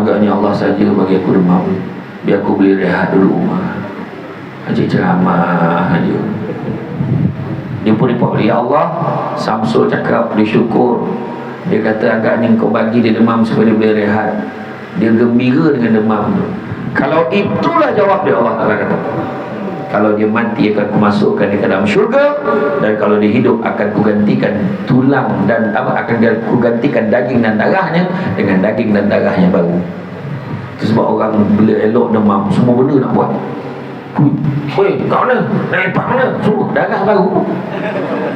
agaknya Allah saja bagi aku demam, biar aku boleh rehat dulu rumah. Haji ceramah aja. Dia pun report, ya Allah, Samsul cakap dia syukur. Dia kata agaknya kau bagi dia demam supaya dia boleh rehat. Dia gembira dengan demam tu. Kalau itulah jawab dia, Allah Ta'ala kata, kalau dia mati akan kumasukkan dia ke dalam syurga, dan kalau dia hidup akan kugantikan tulang dan akan kugantikan daging dan darahnya dengan daging dan darahnya baru. Itu sebab orang bila elok demam, semua benda nak buat. Weh, kat mana? Nak lepak mana? Semua darah baru,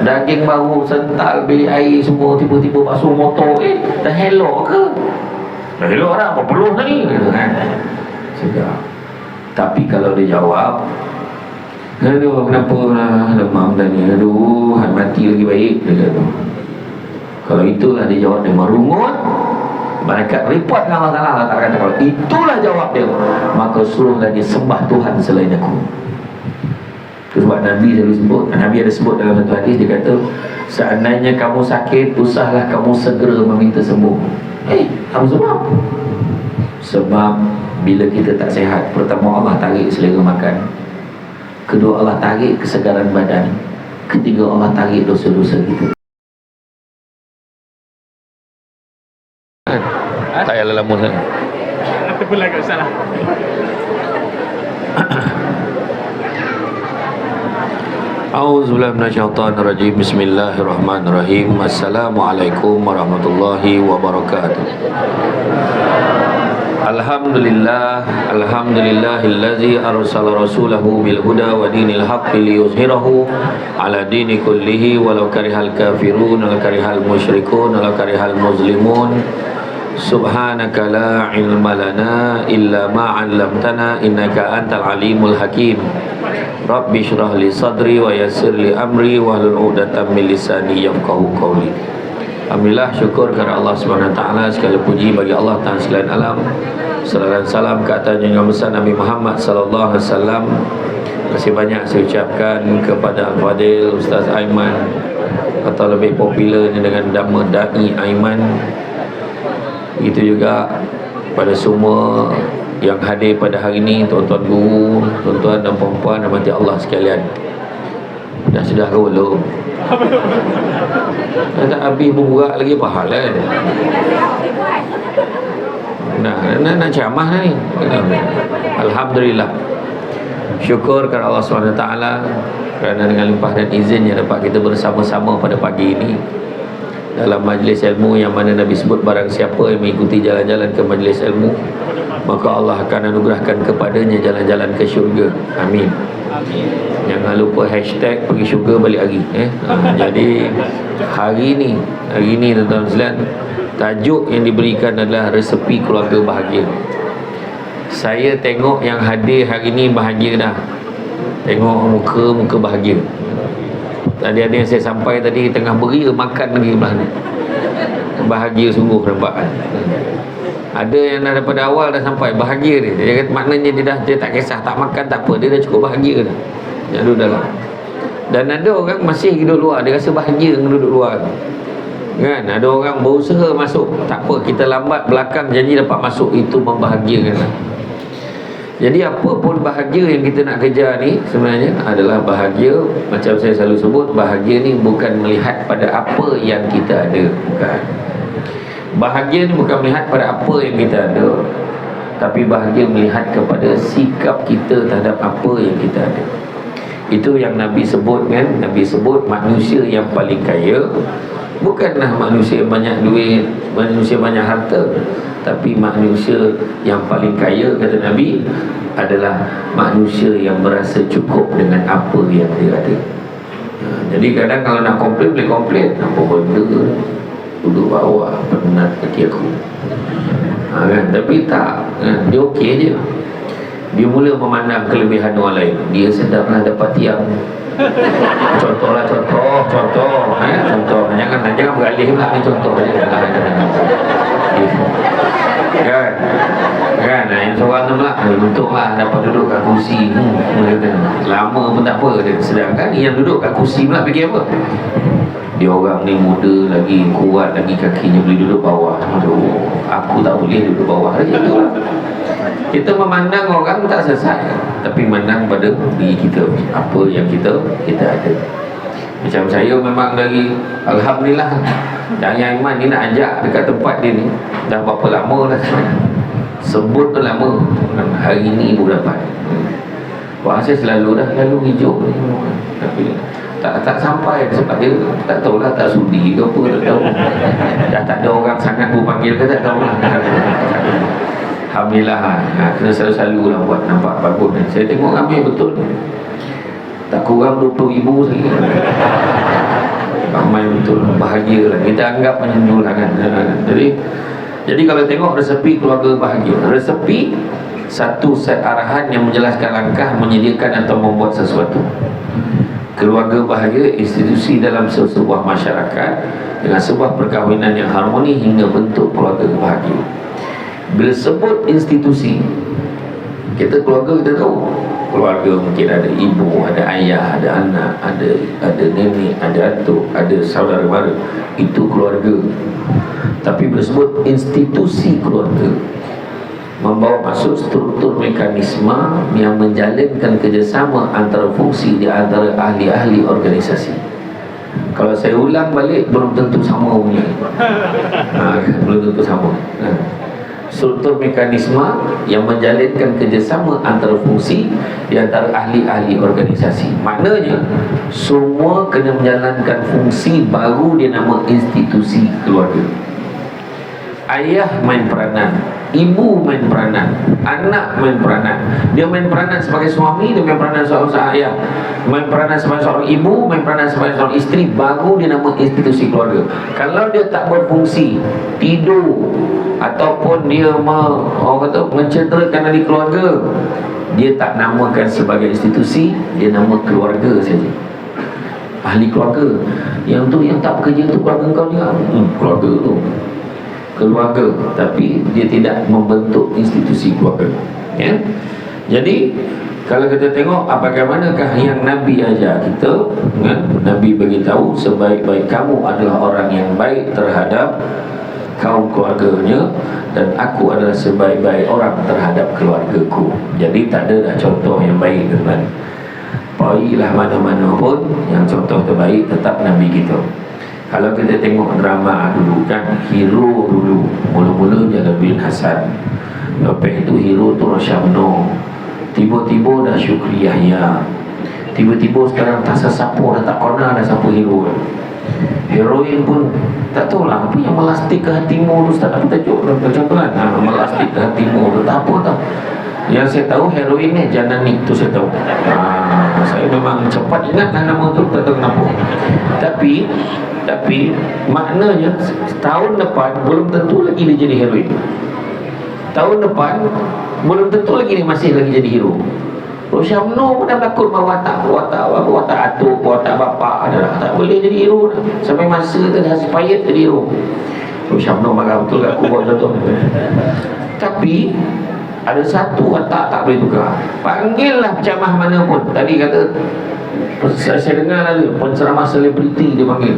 daging baru, sental, bilik air semua, tiba-tiba basuh motor. Dah elok ke? Dah elok dah, apa perlu tadi? Kan? Sedap. Tapi kalau dia jawab, aduh, kenapa lah demam tadi, aduh, mati lagi baik, dia kata. Kalau itulah dia jawab, dia merungut, malaikat report dengan Allah Ta'ala. Allah Ta'ala kata, kalau itulah jawab dia, maka suruhlah dia sembah Tuhan selain aku. Itu sebab Nabi selalu sebut, Nabi ada sebut dalam satu hadis, dia kata, seandainya kamu sakit, usahlah kamu segera meminta sembuh. Apa sebab? Sebab bila kita tak sihat, pertama Allah tarik selera makan, kedua Allah tarik kesegaran badan, ketiga Allah tarik dosa-dosa kita. Tak payah lama sangat. Apa pula kat salah. A'udzubillahi minasyaitonirrajim. Bismillahirrahmanirrahim. Assalamualaikum warahmatullahi wabarakatuh. Alhamdulillahillazi arsala rasulahu bil huda wa dinil haqqi liyuzhirahu ala dini kullihi walau karihal kafirun walau karihal musyrikun walau karihal muslimun. Subhanaka la ilma lana illa ma 'allamtana innaka antal alimul hakim. Rabbi shrah li sadri wa yassir li amri wahlul 'uqdatam min lisani yafqahu qawli. Alhamdulillah, syukur kepada Allah Subhanahu wa taala, segala puji bagi Allah Ta'ala sekalian alam. Salawat dan salam ke atas junjungan besar Nabi Muhammad sallallahu alaihi wasallam. Terima kasih banyak saya ucapkan kepada Al-Fadil Ustaz Aiman, atau lebih popularnya dengan nama Dai Aiman. Itu juga pada semua yang hadir pada hari ini, tuan-tuan guru, tuan-tuan dan puan-puan dan mati Allah sekalian. Dah sudah ke belum? Tak habis berburak lagi apa hal kan? Nak ceramah ni. Alhamdulillah, syukur kepada Allah SWT kerana dengan limpah dan izinnya dapat kita bersama-sama pada pagi ini dalam majlis ilmu yang mana Nabi sebut, barang siapa yang mengikuti jalan-jalan ke majlis ilmu, maka Allah akan anugerahkan kepadanya jalan-jalan ke syurga. Amin. Jangan lupa hashtag pergi syurga balik hari. Jadi hari ni tuan-tuan sekalian, tajuk yang diberikan adalah resepi keluarga bahagia. Saya tengok yang hadir hari ni bahagia dah. Tengok muka bahagia. Tadi ada yang saya sampai tadi tengah beria makan lagi belah ni. Bahagia sungguh nampak kan. Ada yang dah daripada awal dah sampai bahagia dia. Dia kata maknanya dia tak kisah tak makan tak apa, dia dah cukup bahagia dah. Yang duduk dalam. Dan ada orang masih duduk luar, dia rasa bahagia dengan duduk luar. Kan? Ada orang berusaha masuk, tak apa, kita lambat belakang janji dapat masuk, itu membahagiakan. Jadi apa pun bahagia yang kita nak kejar ni sebenarnya adalah bahagia, macam saya selalu sebut, bahagia ni bukan melihat pada apa yang kita ada, bukan. Bahagia ni bukan melihat pada apa yang kita ada, tapi bahagia melihat kepada sikap kita terhadap apa yang kita ada. Itu yang Nabi sebut kan. Nabi sebut manusia yang paling kaya bukanlah manusia banyak duit, manusia banyak harta, tapi manusia yang paling kaya, kata Nabi, adalah manusia yang merasa cukup dengan apa yang dia ada. Jadi kadang kalau nak komplain, boleh komplain, apa benda duduk bawah penat kaki aku, kan? Tapi tak, dia okey je. Dia mula memandang kelebihan orang lain. Dia sedarlah dapat tiang. Contoh. Jangan beralih pula ni, contoh je. Kan yang seorang tu pula, untunglah dapat duduk kat kursi. Lama pun tak apa. Sedangkan yang duduk kat kursi pula fikir apa? Dia orang ni muda lagi, kuat lagi, kakinya boleh duduk bawah. Aduh, aku tak boleh duduk bawah lagi. Kita memandang orang tak selesai, tapi memandang pada diri kita, apa yang kita ada. Macam saya memang dari, alhamdulillah, yang Iman ni nak ajak dekat tempat dia ni dah berapa lama dah. Sebut tu lama, hari ni baru dapat. Wah, saya selalu hijau ni, tapi tak sampai sebab dia tak tahulah, tak sudi ke apa, tak tahu. Dah tak ada orang sangat pun panggil ke tak tahulah. Alhamdulillah, kena selalu lah buat nampak bagus. Saya tengok ramai betul, tak kurang 20,000 lagi. Ramai betul, bahagia lah. Kita anggap macam tu lah kan. Jadi kalau tengok resepi keluarga bahagia, resepi satu set arahan yang menjelaskan langkah menyediakan atau membuat sesuatu. Keluarga bahagia, institusi dalam sebuah masyarakat dengan sebuah perkahwinan yang harmoni hingga bentuk keluarga bahagia. Bila sebut institusi, kita keluarga kita tahu. Keluarga mungkin ada ibu, ada ayah, ada anak, ada nenek, ada atuk, ada saudara mara. Itu keluarga. Tapi bila sebut institusi keluarga, membawa masuk struktur mekanisme yang menjalinkan kerjasama antara fungsi di antara ahli-ahli organisasi. Kalau saya ulang balik, belum tentu sama punya. Belum tentu sama. Struktur mekanisme yang menjalinkan kerjasama antara fungsi di antara ahli-ahli organisasi. Maknanya semua kena menjalankan fungsi, baru dia nama institusi keluarga. Ayah main peranan, ibu main peranan, anak main peranan. Dia main peranan sebagai suami, dia main peranan sebagai ayah, main peranan sebagai seorang ibu, main peranan sebagai seorang isteri, baru dia nama institusi keluarga. Kalau dia tak berfungsi, tidur ataupun dia mencederakan ahli keluarga, dia tak namakan sebagai institusi, dia nama keluarga saja. Ahli keluarga yang tu, yang tak bekerja tu keluarga kau juga. Keluarga tu keluarga, tapi dia tidak membentuk institusi keluarga, ya? Jadi kalau kita tengok bagaimanakah yang Nabi ajar kita, ya? Nabi beritahu sebaik-baik kamu adalah orang yang baik terhadap kaum keluarganya, dan aku adalah sebaik-baik orang terhadap keluargaku. Jadi tak ada dah contoh yang baik, teman. Pergilah mana-mana pun, yang contoh terbaik tetap Nabi kita. Kalau kita tengok drama dulu kan, hero dulu mula-mula Jalaluddin Hasan, lepas itu hero tu Rosyamno, tiba-tiba dah Syukri Yahya, tiba-tiba sekarang tak siapa dah tak kenal dah siapa hero. Heroin pun tak tahulah apa yang melastik ke hatimu tu, tak ada tajuk macam tu kan, melastik ke hatimu tu tak apa tau. Yang saya tahu heroin ni Jananik tu saya tahu. Saya memang cepat ingatlah nama tu, tak tahu kenapa. Tapi maknanya tahun depan belum tentu lagi dia jadi heroin. Tahun depan belum tentu lagi dia masih lagi jadi hero. Rosyamno pun dah berlakon watak atuk, watak bapak, tak boleh jadi hero dah. Sampai masa tu dah expired jadi hero. Rosyamno marah betul kat aku buat contoh. Tapi ada satu watak tak boleh tukar. Panggillah penceramah mana pun. Tadi kata, saya dengar ada penceramah selebriti dia panggil.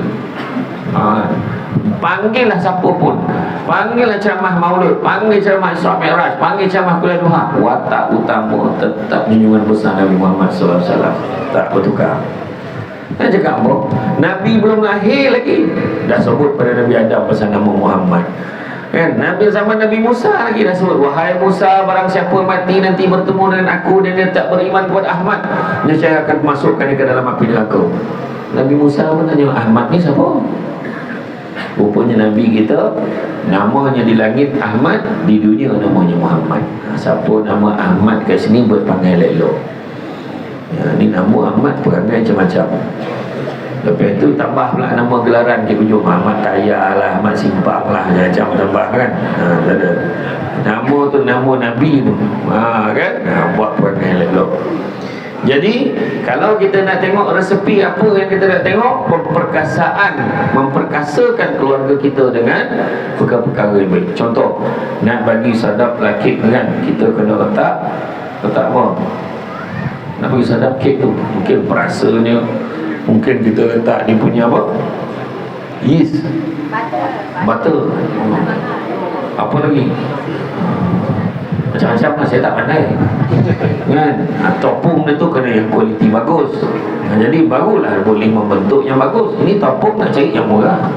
Panggillah siapa pun, panggillah ceramah maulud, panggil ceramah Isra Mi'raj, panggil ceramah Kuliah Duha, watak utama tetap junjungan besar Nabi Muhammad SAW, tak bertukar. Saya cakap apa? Nabi belum lahir lagi dah sebut pada Nabi Adam pasal nama Muhammad, kan? Nabi zaman Nabi Musa lagi dah sebut, wahai Musa, barang siapa mati nanti bertemu dengan aku dan dia tak beriman kepada Ahmad, saya akan masukkan dia ke dalam api neraka. Nabi Musa pun tanya, Ahmad ni siapa? Rupanya Nabi kita namanya di langit Ahmad, di dunia namanya Muhammad. Siapa nama Ahmad kat sini buat panggil elok. Ni nama Ahmad perangai macam-macam. Lepas tu tambah pula nama gelaran di ujung, Ahmad Kaya lah, Ahmad Simpang lah, macam tambah kan. Nama tu nama Nabi tu, kan? Buat perangai elok. Jadi kalau kita nak tengok resepi apa yang kita nak tengok, memperkasakan keluarga kita dengan perkara-perkara yang baik. Contoh, Nak bagi sadap lah kek kan, kita kena letak apa? Nak bagi sadap kek tu, mungkin perasanya, mungkin kita letak dia punya apa? Yeast, butter. Apa lagi? Macam-macam lah, saya tak pandai kan. Topung dia tu kena yang kualiti bagus. Jadi barulah boleh membentuk yang bagus. Ini topung nak cari yang murah.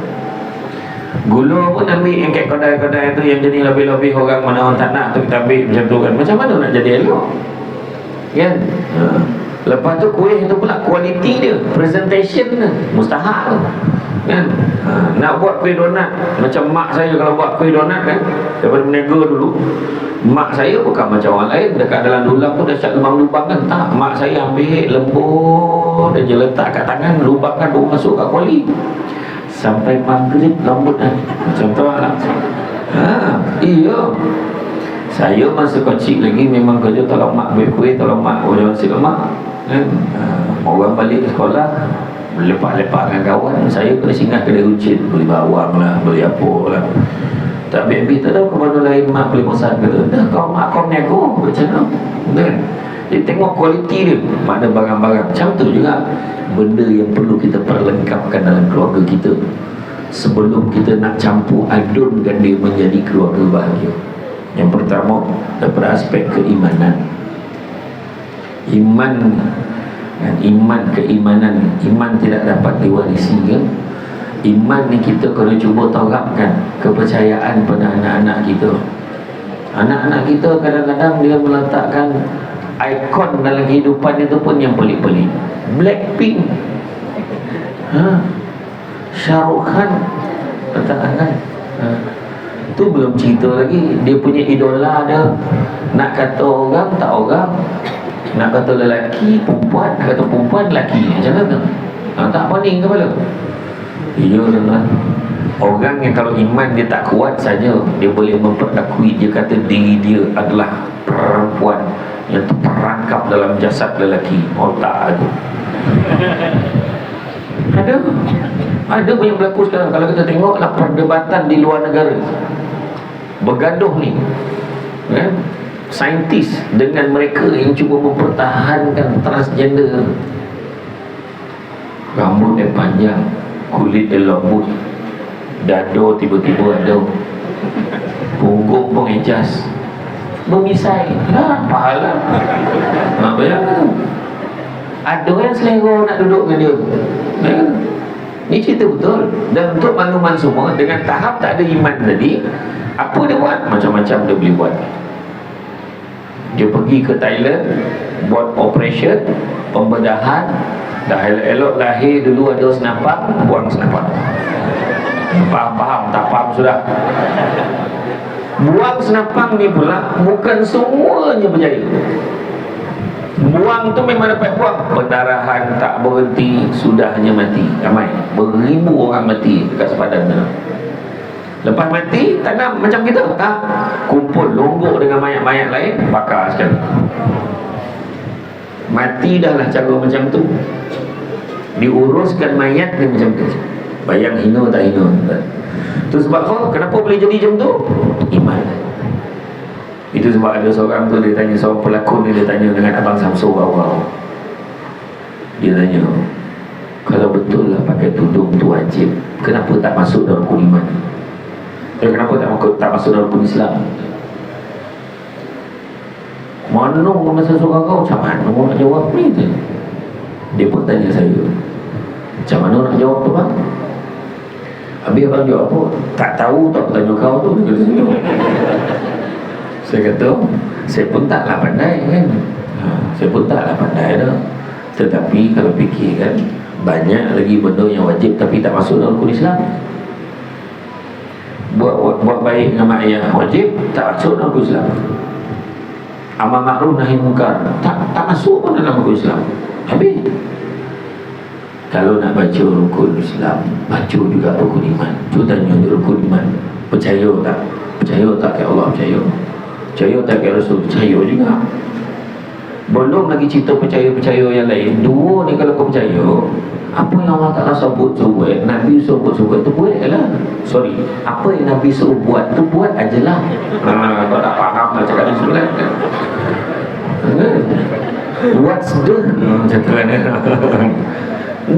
Gula pun ambil yang kat kedai-kedai tu yang jadi lebih-lebih orang mana orang tak nak tu, kita ambil macam tu kan. Macam mana nak jadi elok kan? Lepas tu kuih tu pula kualiti dia, presentation dia mustahak kan. Nak buat kuih donat macam mak saya, kalau buat kuih donat kan, daripada berniaga dulu, mak saya bukan macam orang lain dekat dalam dulang tu dah siap lubang kan. Tak, mak saya ambil lembut dan je letak kat tangan, lubangkan baru masuk kat kuali sampai maghrib lembut kan. Macam tu lah. Iya, saya masa kecil lagi memang kerja tolong mak buat kuih, tolong mak orang nasi lemak kan. Orang balik sekolah lepak-lepak dengan kawan, saya kena singgah kedai runcit, beli bawang lah, beli apa lah. Tak ambil tak tahu ke mana lain, mak boleh pesan kata, dah kau mak kau nego macam mana kan. Dia tengok kualiti dia, mana barang-barang. Macam tu juga benda yang perlu kita perlengkapkan dalam keluarga kita sebelum kita nak campur adunkan dia menjadi keluarga bahagia. Yang pertama, daripada aspek keimanan. Keimanan. Iman tidak dapat diwarisi kan. Iman ni kita kena cuba tarapkan kepercayaan pada anak-anak kita. Anak-anak kita kadang-kadang dia meletakkan ikon dalam kehidupan itu pun yang pelik-pelik. Blackpink, Shah Rukh Khan, letakkan tu belum cerita lagi. Dia punya idola ada, nak kata orang tak orang, nak kata lelaki perempuan, nak kata perempuan lelaki, macam mana? Tak pening kepala. Ya lah. Orang yang kalau iman dia tak kuat saja, dia boleh memperakui, dia kata diri dia adalah perempuan yang terperangkap dalam jasad lelaki. Tak ada. Ada banyak berlaku sekarang. Kalau kita tengoklah perdebatan di luar negara, bergaduh ni kan, saintis dengan mereka yang cuba mempertahankan transgender. Rambut dia panjang, kulit dia lembut, dada tiba-tiba ada, punggung pun ejas, memisai. Pahala. Bayangkan, ada yang selera nak duduk dengan dia. Bayangkan, ni cerita betul. Dan untuk makluman semua, dengan tahap tak ada iman tadi, apa dia buat? Macam-macam dia boleh buat. Dia pergi ke Thailand, buat operation pembedahan. Dah elok-elok lahir dulu ada senapak, buang senapak. Faham? Tak faham sudah. Buang senapang ni pula bukan semuanya berjaya. Buang tu memang dapat buang, pendarahan tak berhenti, sudahnya mati. Ramai, beribu orang mati dekat sepadan sana. Lepas mati, tanam macam kita, kumpul longgok dengan mayat-mayat lain, bakar sekali. Mati dah lah cara macam tu, diuruskan mayat dia macam tu. Bayang hina tak hina. Tu sebab apa? Kenapa boleh jadi macam tu? Iman. Itu sebab ada seorang tu, dia tanya, seorang pelakon dia tanya dengan Abang Samsul awal. Dia tanya, kalau betul lah pakai tudung tu wajib, kenapa tak masuk dalam rukun iman? Kenapa tak masuk dalam rukun Islam? Mana masa suka kau, macam mana nak jawab ni tu? Dia pun tanya saya, macam mana nak jawab tu bang? Habis abang jawab apa? Tak tahu, tak tanya kau tu. Saya kata, saya pun taklah pandai kan. Saya pun taklah pandai dah. Tetapi kalau fikir kan, banyak lagi benda yang wajib tapi tak masuk dalam rukun Islam. Buat baik dengan mak ayah wajib, tak masuk dalam rukun Islam. Amal makruf nahi munkar tak masuk pun dalam rukun Islam. Habis kalau nak baca rukun Islam, baca juga rukun iman. Cuba tanya rukun iman, percaya tak? Percaya tak ke Allah? Percaya tak ke Rasul? Percaya juga. Belum lagi cerita percaya-percaya yang lain. Dua ni kalau kau percaya, Apa yang Allah Ta'ala sebut buat, Nabi sebut itu buat lah. Sorry, apa yang Nabi suruh buat tu buat ajalah. Kau tak faham lah cakap ni sebelah kan. What's the cakap ni.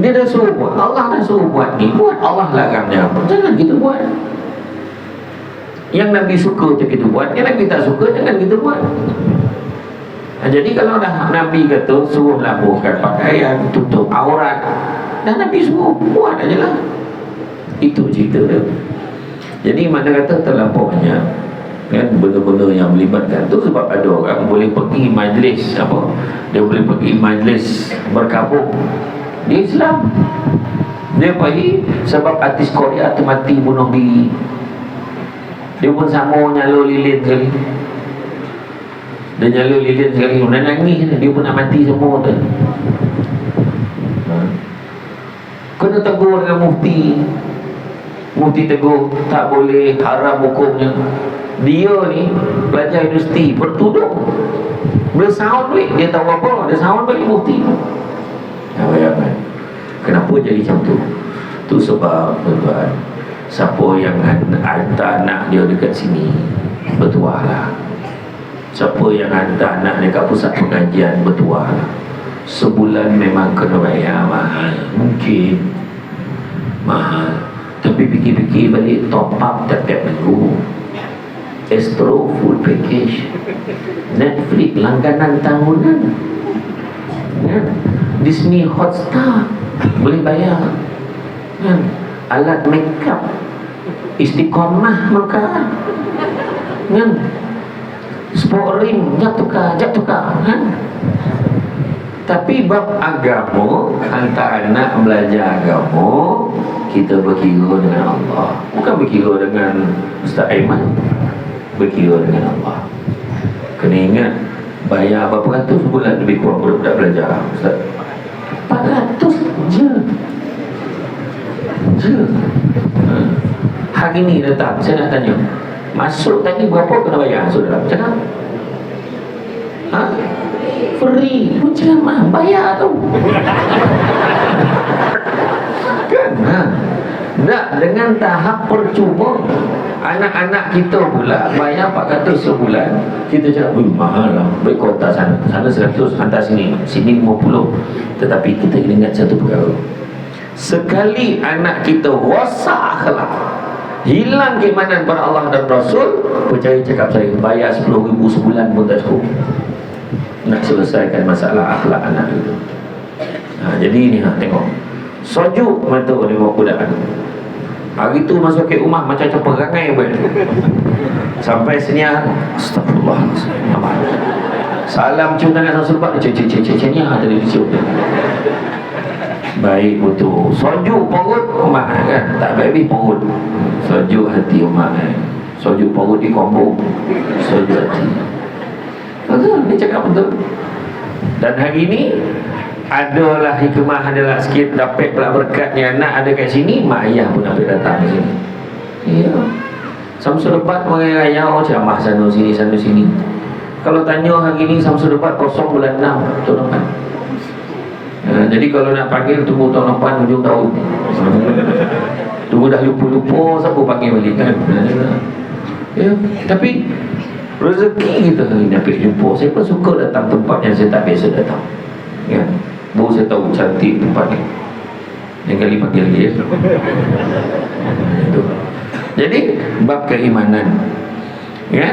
Dia dah suruh buat, Allah dah suruh buat ni, buat Allah lagamnya. Jangan kita buat. Yang Nabi suka macam kita buat, yang Nabi tak suka jangan kita buat. Jadi kalau dah Nabi kata suruh labuhkan pakaian, tutup aurat, dan Nabi suruh buat aja lah. Itu cerita dia. Jadi mana kata terlampau banyak kan benda-benda yang melibatkan tu. Sebab ada orang boleh pergi majlis apa, dia boleh pergi majlis berkabung, dia Islam, dia pergi sebab artis Korea tu mati bunuh diri, dia pun sama nyalur lilin sekali. Dia nyalur lilin sekali, dia nangis, dia pun nak mati semua tu. Kena tegur dengan mufti. Mufti tegur, tak boleh, haram hukumnya. Dia ni pelajar universiti, bertudung, bersaun duit, dia tahu apa, dia saun bagi mufti. Bayangkan kenapa jadi macam tu. Tu sebab tuan-tuan, siapa yang hantar anak dia dekat sini, bertuah lah. Siapa yang hantar anak dekat pusat pengajian, bertuah lah. Sebulan memang kena bayar mahal, mungkin mahal, tapi fikir-fikir balik, top up tiap-tiap minggu, Astro full package, Netflix langganan tahunan, ya. Disney Hotstar boleh bayar, ya. Alat makeup, Istiqomah makan, ya. Sport ring jap tukar, kan. Tapi bab agama, hantar anak belajar agama, kita berkira dengan Allah, bukan berkira dengan Ustaz Aiman, berkira dengan Allah. Kena ingat, bayar berapa ratus bulan lebih kurang budak belajar Ustaz? 400 je. Hari ni datang, saya nak tanya, masuk tadi berapa kena bayar saudara? Cakap free pun jangan bayar tu. Kan tak, dengan tahap percuma. Anak-anak kita pula bayar 400 sebulan, kita cakap mahal lah, baik kau hantar sana 100, hantar sini 50. Tetapi kita ingat satu perkara, sekali anak kita rosak akhlak, hilang keimanan pada Allah dan Rasul, percaya cakap saya, bayar 10,000 sebulan pun tak cukup nak selesaikan masalah akhlak anak itu. Jadi ni tengok, sojuk mata tengok budak. Hari tu masuk ke rumah macam perangai pun. Sampai senyap, astagfirullah, salam cium tangan sama serbat, cecenya tadi dicium. Baik betul, sojuk perut mak kan, tak baik perut, sojuk hati mak kan. Sojuk perut di combo, sojuk hati. Betul, dia cakap betul. Dan hari ini adalah hikmah, adalah sikit dapat pula berkatnya anak ada kat sini, mak ayah pun dapat datang ke sini. Ya. Samsul Debat mengayak-ayak ceramah sana sini. Kalau tanya hari ini Samsul Debat kosong bulan 6 tahun depan. Jadi kalau nak panggil tunggu tahun depan hujung tahun. Tunggu dah lupa-lupa siapa panggil balik kan. Ya, tapi rezeki kita hari ni dapat jumpa. Saya pun suka datang tempat yang saya tak biasa datang, ya. Baru saya tahu cantik tempat ni. Yang kali panggil lagi, ya. Itu. Jadi bab keimanan, ya.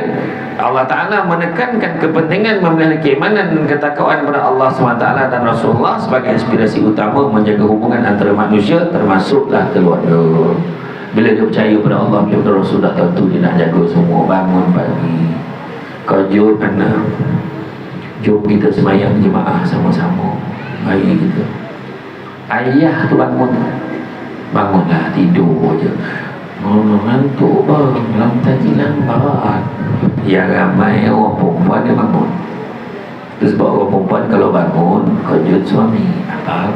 Allah Ta'ala menekankan kepentingan memelihara keimanan dan ketakwaan kepada Allah SWT dan Rasulullah sebagai inspirasi utama menjaga hubungan antara manusia, termasuklah keluarga. Bila dia percaya pada Allah dan Rasul, dah tentu dia nak jaga semua. Bangun pagi, kerja anak, jom kita semayang jemaah sama-sama. Bayi kita, ayah tu bangunlah, tidur je. Ngantuk bang, tadi lambat. Yang ramai orang perempuan dia bangun. Itu sebab orang perempuan kalau bangun, kejut suami, abang,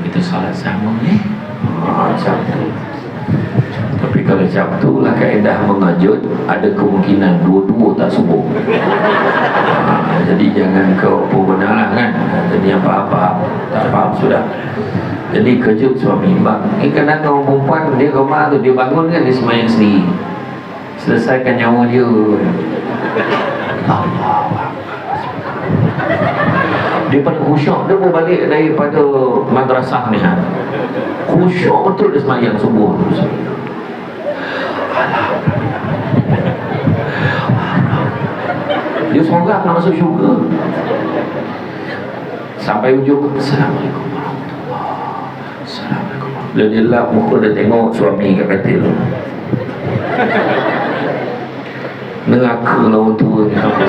kita salat sama macam tu. Tapi kalau macam tu lah kaedah mengejut, ada kemungkinan dua-dua tak subuh. Jadi jangan kau benar lah kan. Jadi apa-apa tak faham sudah. Jadi kejut suami bang. Kadang orang perempuan dia rumah tu dia bangun kan dia semayang sendiri. Selesaikan nyawa dia. Allah. Dia pada khusyuk dia baru balik daripada madrasah ni ha. Khusyuk betul dia semayang subuh tu. Dia seorang nak masuk syurga. Sampai ujung, Assalamualaikum warahmatullahi. Assalamualaikum. Bila dia lap muka dia tengok suami kat katil tu. Neraka lah orang tua ni sampai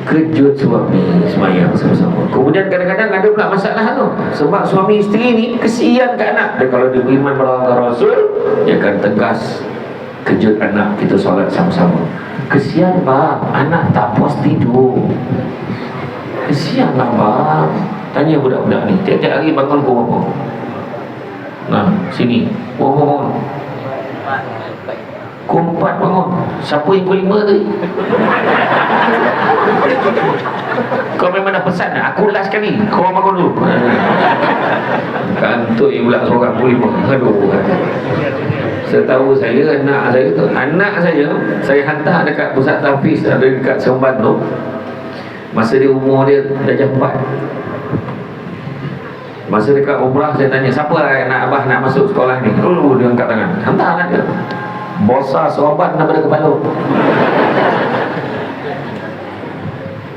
kejut suami semayang sama-sama. Kemudian kadang-kadang ada pula masalah tu. Sebab suami isteri ni kesian ke anak. Dan kalau dia beriman pada Allah Rasul, dia akan tegas kejut anak kita solat sama-sama. Kesian bang, anak tak puas tidur. Kesian lah bang. Tanya budak-budak ni, tiap-tiap hari bangun pukul berapa? Nah, sini. Bangun. Pukul 4 bangun. Siapa yang pukul 5 tadi? Kau memang dah pesan dah. Aku last kali. Kau bangun dulu. Kantuk pula seorang pukul 5. Aduh. Setahu saya anak saya tu, saya hantar dekat pusat tahfiz ada dekat Seremban tu. Masa dia umur dia darjah 4. Masa dekat umrah saya tanya, siapa anak abah nak masuk sekolah ni? Dia angkat tangan. Hantar anak dia. Bosa serban daripada kepala.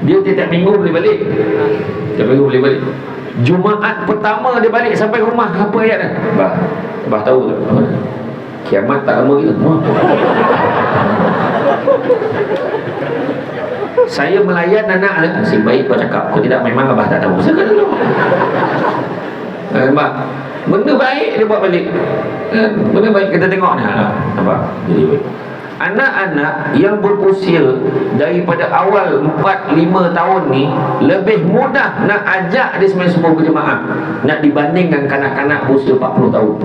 Dia tiap minggu boleh balik. Tiap minggu boleh balik. Jumaat pertama dia balik sampai rumah, apa ayat dia? Bah tahu tak? Kiamat tak lama gitu. Saya melayan anak dia. Si baik kau cakap. Kau tidak, memang abah tak tahu. Saya kata dulu. Benda baik dia buat balik. Benda baik kita tengok ni. Nampak? Jadi baik. Anak-anak yang berusia daripada awal 4-5 tahun ni lebih mudah nak ajak dia semayang subuh berjemaah nak dibandingkan kanak-kanak berusia 40 tahun.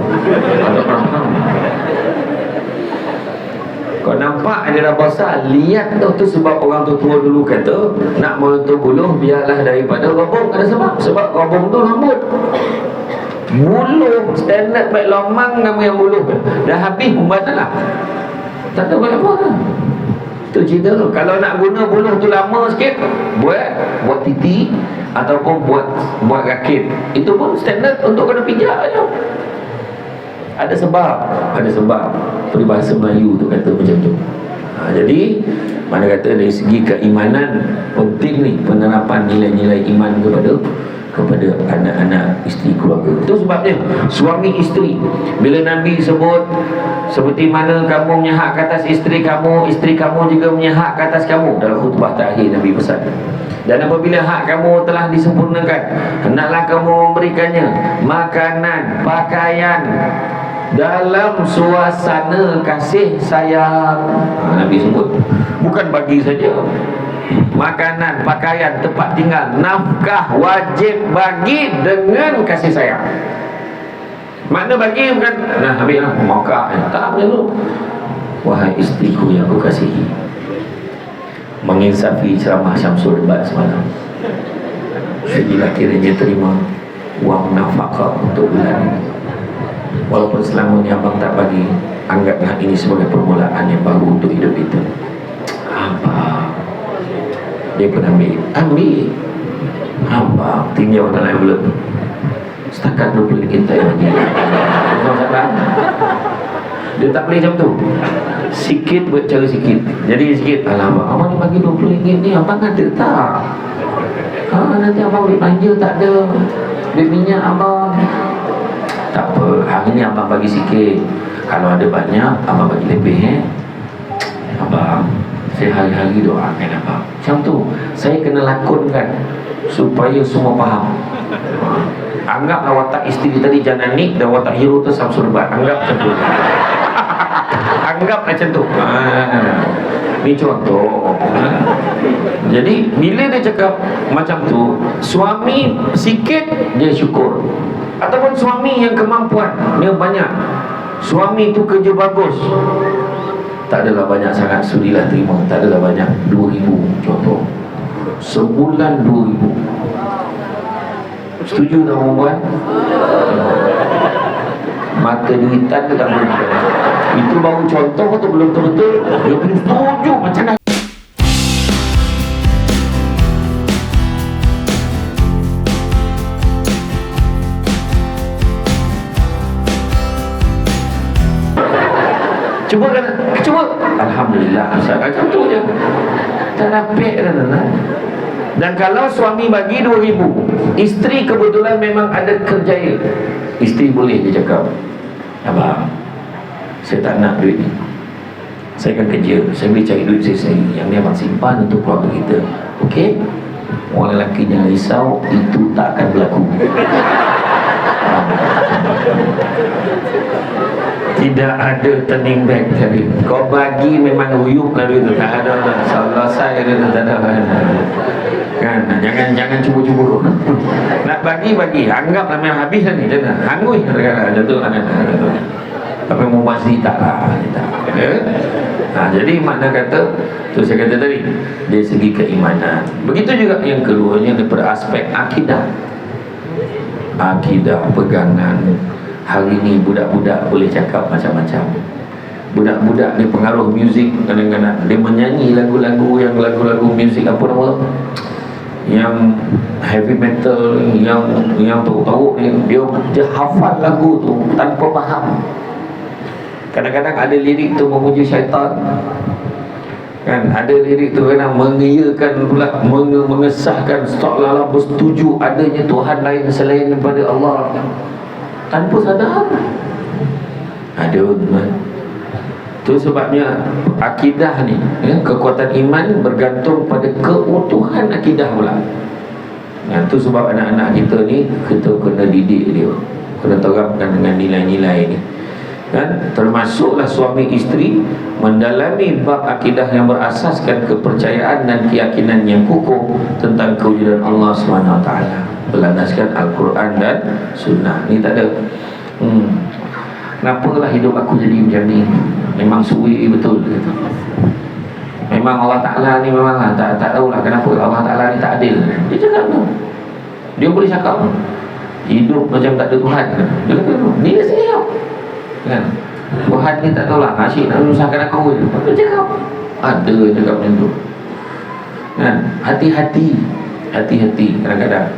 Kau nampak dia dah besar, lihat tu sebab orang tua dulu kata nak menentu buluh biarlah daripada robong. Ada sebab robong tu lembut. Buluh standard baik lomang nama yang buluh dah habis pembatal lah. Tak tahu apa kan. Itu cerita tu. Kalau nak guna buluh tu lama sikit, buat titi ataupun buat rakit. Itu pun standard untuk kena pijak aja. Ada sebab peribahasa Melayu tu kata macam tu. Jadi mana kata dari segi keimanan penting ni penerapan nilai-nilai iman kepada anak-anak isteri keluarga. Itu sebabnya suami isteri bila Nabi sebut seperti mana kamu menyahak ke atas isteri kamu juga menyahak ke atas kamu, dalam khutbah terakhir Nabi pesan. Dan apabila hak kamu telah disempurnakan, hendaklah kamu memberikannya makanan, pakaian dalam suasana kasih sayang. Nabi sebut bukan bagi saja makanan, pakaian, tempat tinggal, nafkah wajib bagi dengan kasih sayang. Makna bagi bukan ambil lah maka tak macam tu. Wahai isteriku yang aku kasihi, menginsafi ceramah Syamsul Debat semalam, segilah kiranya terima wang nafkah untuk bulan ini. Walaupun selama ni abang tak bagi, anggaplah ini sebagai permulaan yang baru untuk hidup kita. Apa dia pun ambil abang tinjau dalam envelope setakat RM20 tak bagi. Dia tak boleh macam tu, sikit bercara sikit. Jadi sikit, alamak abang ni bagi RM20 ni abang ada tak? Nanti abang beli belanja tak ada, beli minyak abang. Tak apa, hari ni abang bagi sikit, kalau ada banyak abang bagi lebih. Abang, saya hari-hari doakan abang. Macam tu saya kena lakonkan supaya semua faham. Anggaplah watak isteri tadi Jananik dan watak hero tu Syamsul Debat. Anggap macam tu. Anggap macam tu. Ni contoh. Jadi bila dia cakap macam tu, suami sikit dia syukur, ataupun suami yang kemampuan dia banyak, suami tu kerja bagus, Tak adalah banyak sangat, sudilah terima. Tak adalah banyak, 2,000 contoh. Sebulan 2,000. Setuju tak perempuan? Mata duitan ke tak boleh? Itu baru contoh atau belum betul-betul? Dia belum setuju macam mana? Cuba. Alhamdulillah, macam tu je. Tak napik dah. Dan kalau suami bagi 2,000, isteri kebetulan memang ada kerjaya, isteri boleh dia cakap, abang, saya tak nak duit ni, saya akan kerja, saya boleh cari duit saya sendiri, yang ni abang simpan untuk keluarga kita. Okey? Orang lelaki jangan risau, itu tak akan berlaku. Tidak ada turning back tadi. Kau bagi memang huyuk lah duit tu. Tak ada. Selesai dia tu, tak ada. Kan? Jangan cuba-cuba. Nak bagi. Anggaplah memang habis dah ni. Jangan hangui. Macam tu lah. Tapi mubazir tak lah. Jadi makna kata, tu saya kata tadi, dari segi keimanan. Begitu juga yang keduanya daripada aspek akidah. Akidah, pegangan. Hari ni budak-budak boleh cakap macam-macam. Budak-budak ni pengaruh muzik kadang-kadang. Dia menyanyi lagu-lagu muzik apa nama? Yang heavy metal, yang teruk-teruk ni, dia hafal lagu tu tanpa faham. Kadang-kadang ada lirik tu memuji syaitan. Kan ada lirik tu kadang mengiyakan pula, mengesahkan, seolah-olah bersetuju adanya Tuhan lain selain daripada Allah. Tanpa sadar ada tuan. Itu sebabnya akidah ni, kekuatan iman bergantung pada keutuhan akidah pula. Itu sebab anak-anak kita ni, kita kena didik dia, kena terapkan dengan nilai-nilai ni. Dan termasuklah suami isteri mendalami bab akidah yang berasaskan kepercayaan dan keyakinan yang kukuh tentang kewujudan Allah SWT, berlandaskan Al-Quran dan Sunnah. Ni tak ada kenapalah hidup aku jadi macam ni, memang suwi betul gitu. Memang Allah Ta'ala ni memang tak tahulah kenapa Allah Ta'ala ni tak adil. Dia cakap tu, dia boleh cakap hidup macam tak ada Tuhan. Dia kata tu, dia siap kan? Tuhan ni tak tahulah, asyik nak menyusahkan aku je. Dia cakap, ada cakap macam tu kan? Hati-hati kadang-kadang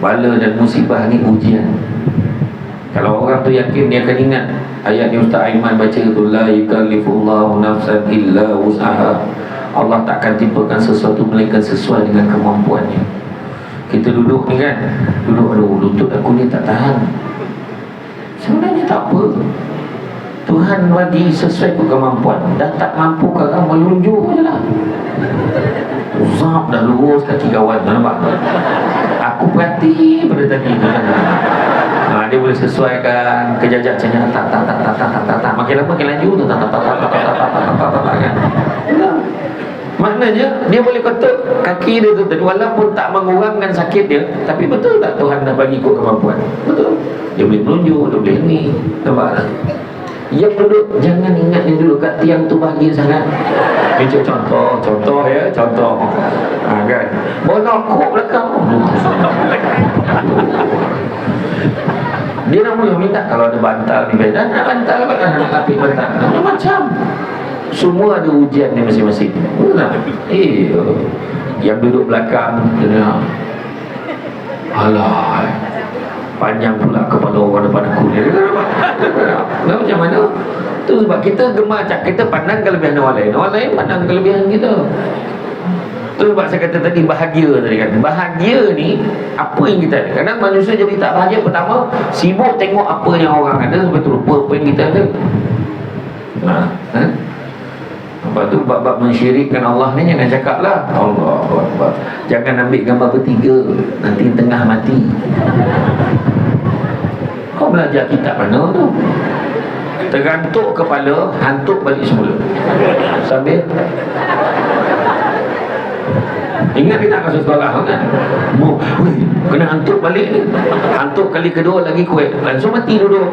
bala dan musibah ni ujian. Kalau orang tu yakin, dia akan ingat ayat ni Ustaz Aiman baca tu, la yukallifullahu nafsan illa wus'aha. Allah tak akan timpakan sesuatu melainkan sesuai dengan kemampuannya. Kita duduk ni kan, aduh lutut aku ni tak tahan. Sebenarnya tak apa, Tuhan bagi sesuai kemampuan. Dah tak mampu kakak melunjuk je lah. Uzab dah lurus kaki kawan, nampak? Aku perhati pada tadi tu kan. Dia boleh sesuaikan kejajak macam tak. Makin lama makin laju tu tak kan. Maknanya dia boleh kotak kaki dia tu tadi, walaupun tak mengurangkan sakit dia, tapi betul tak Tuhan dah bagi kau kemampuan? Betul. Dia boleh menunjuk, dia boleh ni. Nampak tak? Yang duduk, jangan ingat yang duduk kat tiang tu bahagia sangat. Ini contoh ya, contoh. Kan? Bonokok belakang. Dia nak mula minta kalau ada bantal ni, dan nak bantal, nak lapik bantal. Macam semua ada ujian ni masing-masing. Yang duduk belakang dia, alah, panjang pula kepala orang depan aku ni. Macam mana? Tu sebab kita gemar, kita pandang kelebihan orang lain pandang kelebihan kita. Tu sebab saya kata tadi bahagia tadi kan. Bahagia ni apa yang kita ada. Kadang manusia jadi tak bahagia, pertama sibuk tengok apa yang orang ada sampai terlupa apa yang kita ada. Lepas tu bab-bab mensyirikkan Allah ni jangan cakap lah Allahu Akbar. Jangan ambil gambar bertiga, nanti tengah mati. Kau belajar kitab mana tu? Tergantuk kepala, hantuk balik semula. Sambil ingat kita kasus sekolah kan? Kena hantuk balik ni. Hantuk kali kedua lagi kuat, langsung mati dulu.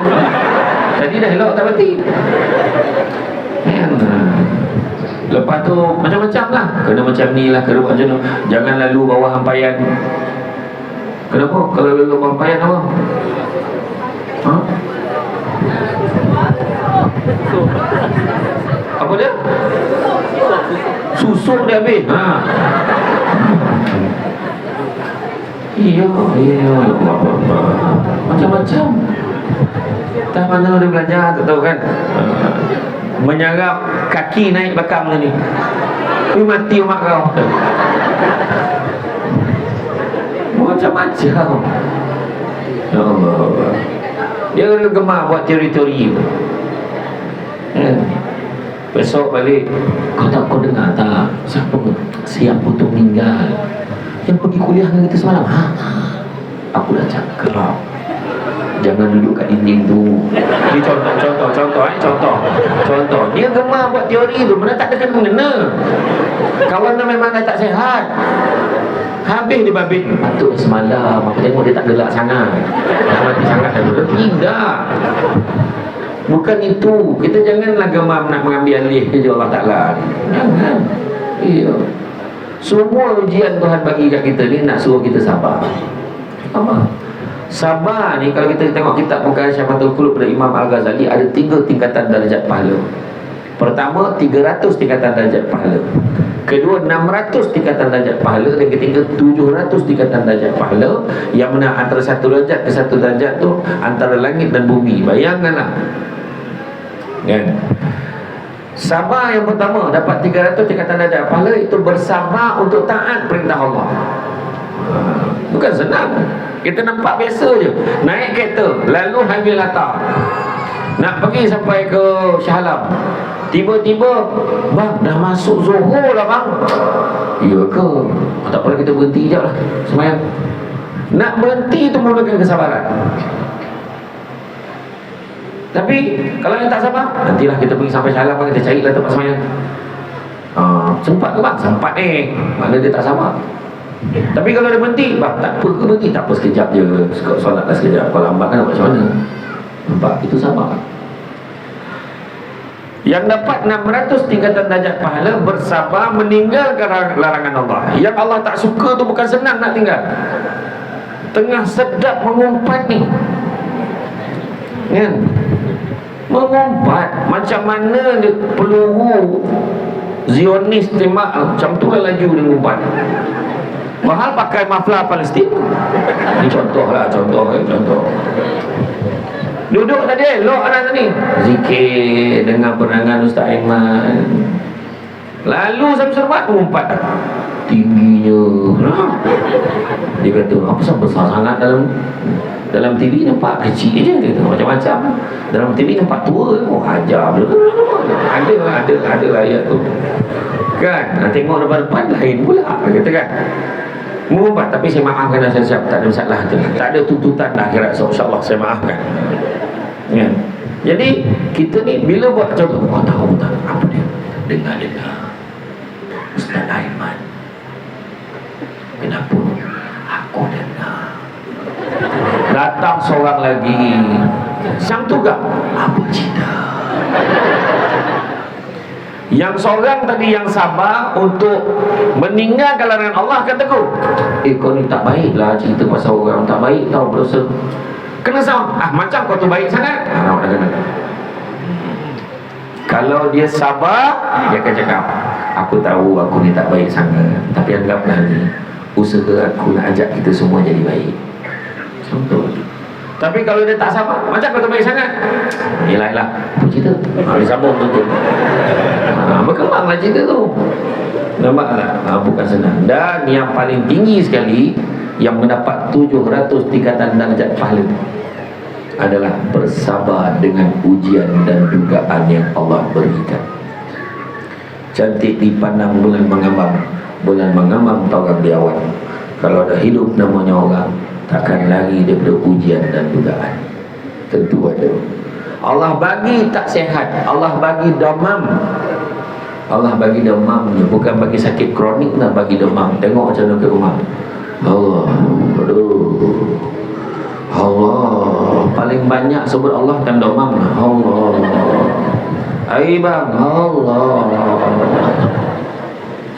Tadi dah elok tak mati. Lepas tu macam-macam lah. Kena macam ni lah, kena macam tu. Jangan lalu bawah hampaian. Kenapa? Kalau lalu bawah hampaian apa? Ha? Apa dia? Susuk dia habis. Ha. Iya, macam-macam. Tak mana dia belajar, tak tahu kan. Menyarap kaki naik belakang ni. Mati mak kau. Macam-macam. Ya Allah. Dia gemar buat teori-teori. Besok balik, kau dengar tak siapa tu meninggal yang pergi kuliah dengan kita semalam? Aku dah cakap jangan duduk kat dinding tu. Ini contoh. Dia gemar buat teori tu, mana tak ada kena-mengena. Kawan dia memang dah tak sihat. Habis dia babit. Patut semalam aku tengok dia tak gelak sangat, mati sangat dah. Tidak, bukan itu. Kita janganlah gemar nak mengambil alih kerja Allah Ta'ala. Jangan. Iya. Semua ujian Tuhan bagi kat kita ni nak suruh kita sabar. Sabar ni kalau kita tengok kitab Mukasyafatul Qulub dari Imam Al-Ghazali, ada 3 tingkatan darjat pahala. Pertama 300 tingkatan darjat pahala. Kedua 600 tingkatan darjat pahala. Dan ketiga 700 tingkatan darjat pahala. Yang mana antara satu darjat ke satu darjat tu antara langit dan bumi. Bayangkanlah kan? Sabar yang pertama dapat 300 tingkatan darjat pahala, itu bersabar untuk taat perintah Allah. Bukan senang. Kita nampak biasa je, naik kereta lalu Highway Latar nak pergi sampai ke Shah Alam, tiba-tiba bang dah masuk Zohor lah bang. Ya ke? Tak apa, kita berhenti sekejap lah semayang. Nak berhenti tu menggunakan kesabaran. Tapi kalau yang tak sabar, nantilah kita pergi sampai Shah Alam, kita carilah tempat semayang. Sempat ke bang? Sempat mana dia tak sabar. Tapi kalau dia berhenti, bang tak apa ke berhenti? Tak apa, sekejap je, solat lah sekejap. Kalau lambat kan nak macam mana? Nampak? Itu sabar. Yang dapat 600 tingkatan darjat pahala bersabar meninggalkan larangan Allah. Yang Allah tak suka tu bukan senang nak tinggal. Tengah sedap mengumpat ni kan? Mengumpat macam mana dia peluru Zionis tembak, macam tu lah laju dia mengumpat. Mahal pakai maflar Palestin. Ini contoh. Duduk tadi elok anak tadi, zikir dengan penerangan Ustaz Aiman. Lalu Samsul-Mat mengumpat tingginya. Dia kata apa sebab besar sangat dalam TV nampak kecil je. Dia kata macam-macam. Dalam TV nampak tua. Oh hajar. Ada ayat tu kan. Tengok depan lain pula. Dia kata kan mengumpat. Tapi saya maafkan saya siap, tak ada masalah tu. Tak ada tuntutan dah akhirat, so insyaAllah saya maafkan ya. Jadi kita ni bila buat contoh, kau tahu tak apa dia? Dengar Ustaz Aiman, kenapa? Aku dengar. Datang seorang lagi, sang tugak, apa cerita? Yang seorang tadi yang sabar untuk meninggalkan larangan Allah kata aku, kau ni tak baik lah cerita pasal orang tak baik tau, berdosa. Kena sama. Macam kau tu baik sangat. Dah kena. Kalau dia sabar, dia akan cakap, aku tahu aku ni tak baik sangat, tapi anggaplah ni usaha aku nak ajak kita semua jadi baik. Contoh. Tapi kalau dia tak sabar, macam kau tu baik sangat, yelah apa cerita? Dia sambung tu. Berkembanglah cerita tu. Nampaklah? Bukan senang. Dan yang paling tinggi sekali, yang mendapat 700 tingkatan darjat pahala, adalah bersabar dengan ujian dan dugaan yang Allah berikan. Cantik dipandang bulan mengambang, bulan mengambang taugam di awan. Kalau dah hidup namanya orang, takkan lari daripada ujian dan dugaan. Tentu ada. Allah bagi tak sihat, Allah bagi demam. Allah bagi demam, bukan bagi sakit kronik lah, bagi demam. Tengok macam mana ke rumah. Allah paling banyak sebut Allah kan demam. Allah. Ai bang, Allah.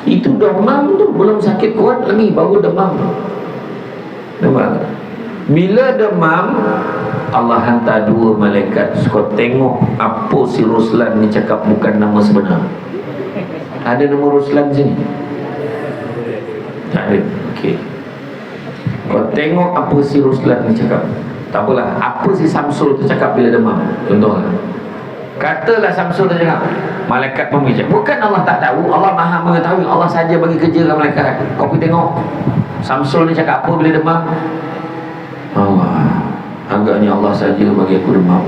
Itu demam tu belum sakit kuat lagi baru demam. Demam. Bila demam, Allah hantar 2 malaikat. Kau tengok apa si Ruslan ni cakap bukan nama sebenar. Ada nama Ruslan sini? Tak ada. Okey. Kau tengok apa si Ruslan ni cakap. Tak apalah. Apa si Samsul tu cakap bila demam? Contohlah. Katalah Samsul tu cakap, malaikat pun bercakap. Bukan Allah tak tahu, Allah maha mengetahui. Allah saja bagi kerja dengan malaikat. Kau pergi tengok Samsul ni cakap apa bila demam. Allah, agaknya Allah saja bagi aku demam,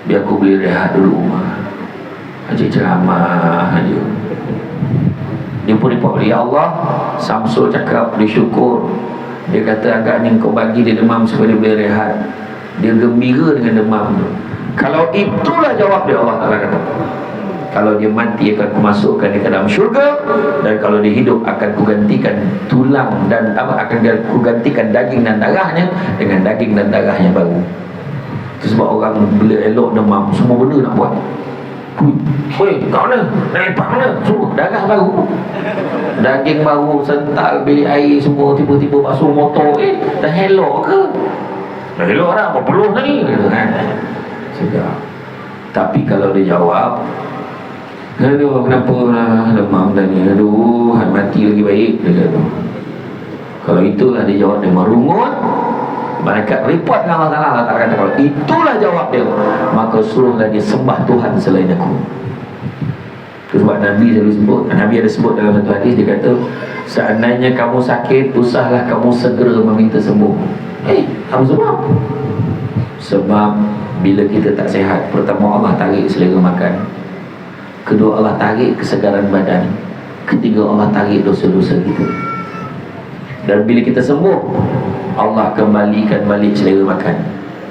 biar aku boleh rehat dulu rumah. Haji ceramah aja. Dia pun report, ya Allah, Samsul cakap dia syukur. Dia kata agaknya kau bagi dia demam supaya dia boleh rehat. Dia gembira dengan demam tu. Kalau itulah jawab dia, Allah Ta'ala kata, kalau dia mati akan kumasukkan dia ke dalam syurga, dan kalau dia hidup akan kugantikan tulang dan akan kugantikan daging dan darahnya dengan daging dan darahnya baru. Itu sebab orang bila elok demam, semua benda nak buat. Hui, kat mana? Nak lepak mana? Semua darah baru, daging baru, sental, bilik air semua, tiba-tiba basuh motor. Dah elok ke? Dah elok dah, apa perlu ni? Kan? Sedap. Tapi kalau dia jawab, aduh, kenapa lah demam dah ni, aduh, mati lagi baik, dia kata. Kalau itulah dia jawab, dia merungut, malaikat report dengan Allah Ta'ala. Allah Ta'ala kata, kalau itulah jawab dia, maka suruhlah dia sembah Tuhan selain aku. Itu sebab Nabi selalu sebut, Nabi ada sebut dalam satu hadis, dia kata, seandainya kamu sakit, usahlah kamu segera meminta sembuh. Apa sebab? Sebab bila kita tak sihat, pertama Allah tarik selera makan, kedua Allah tarik kesegaran badan, ketiga Allah tarik dosa-dosa kita. Dan bila kita sembuh, Allah kembalikan balik selera makan,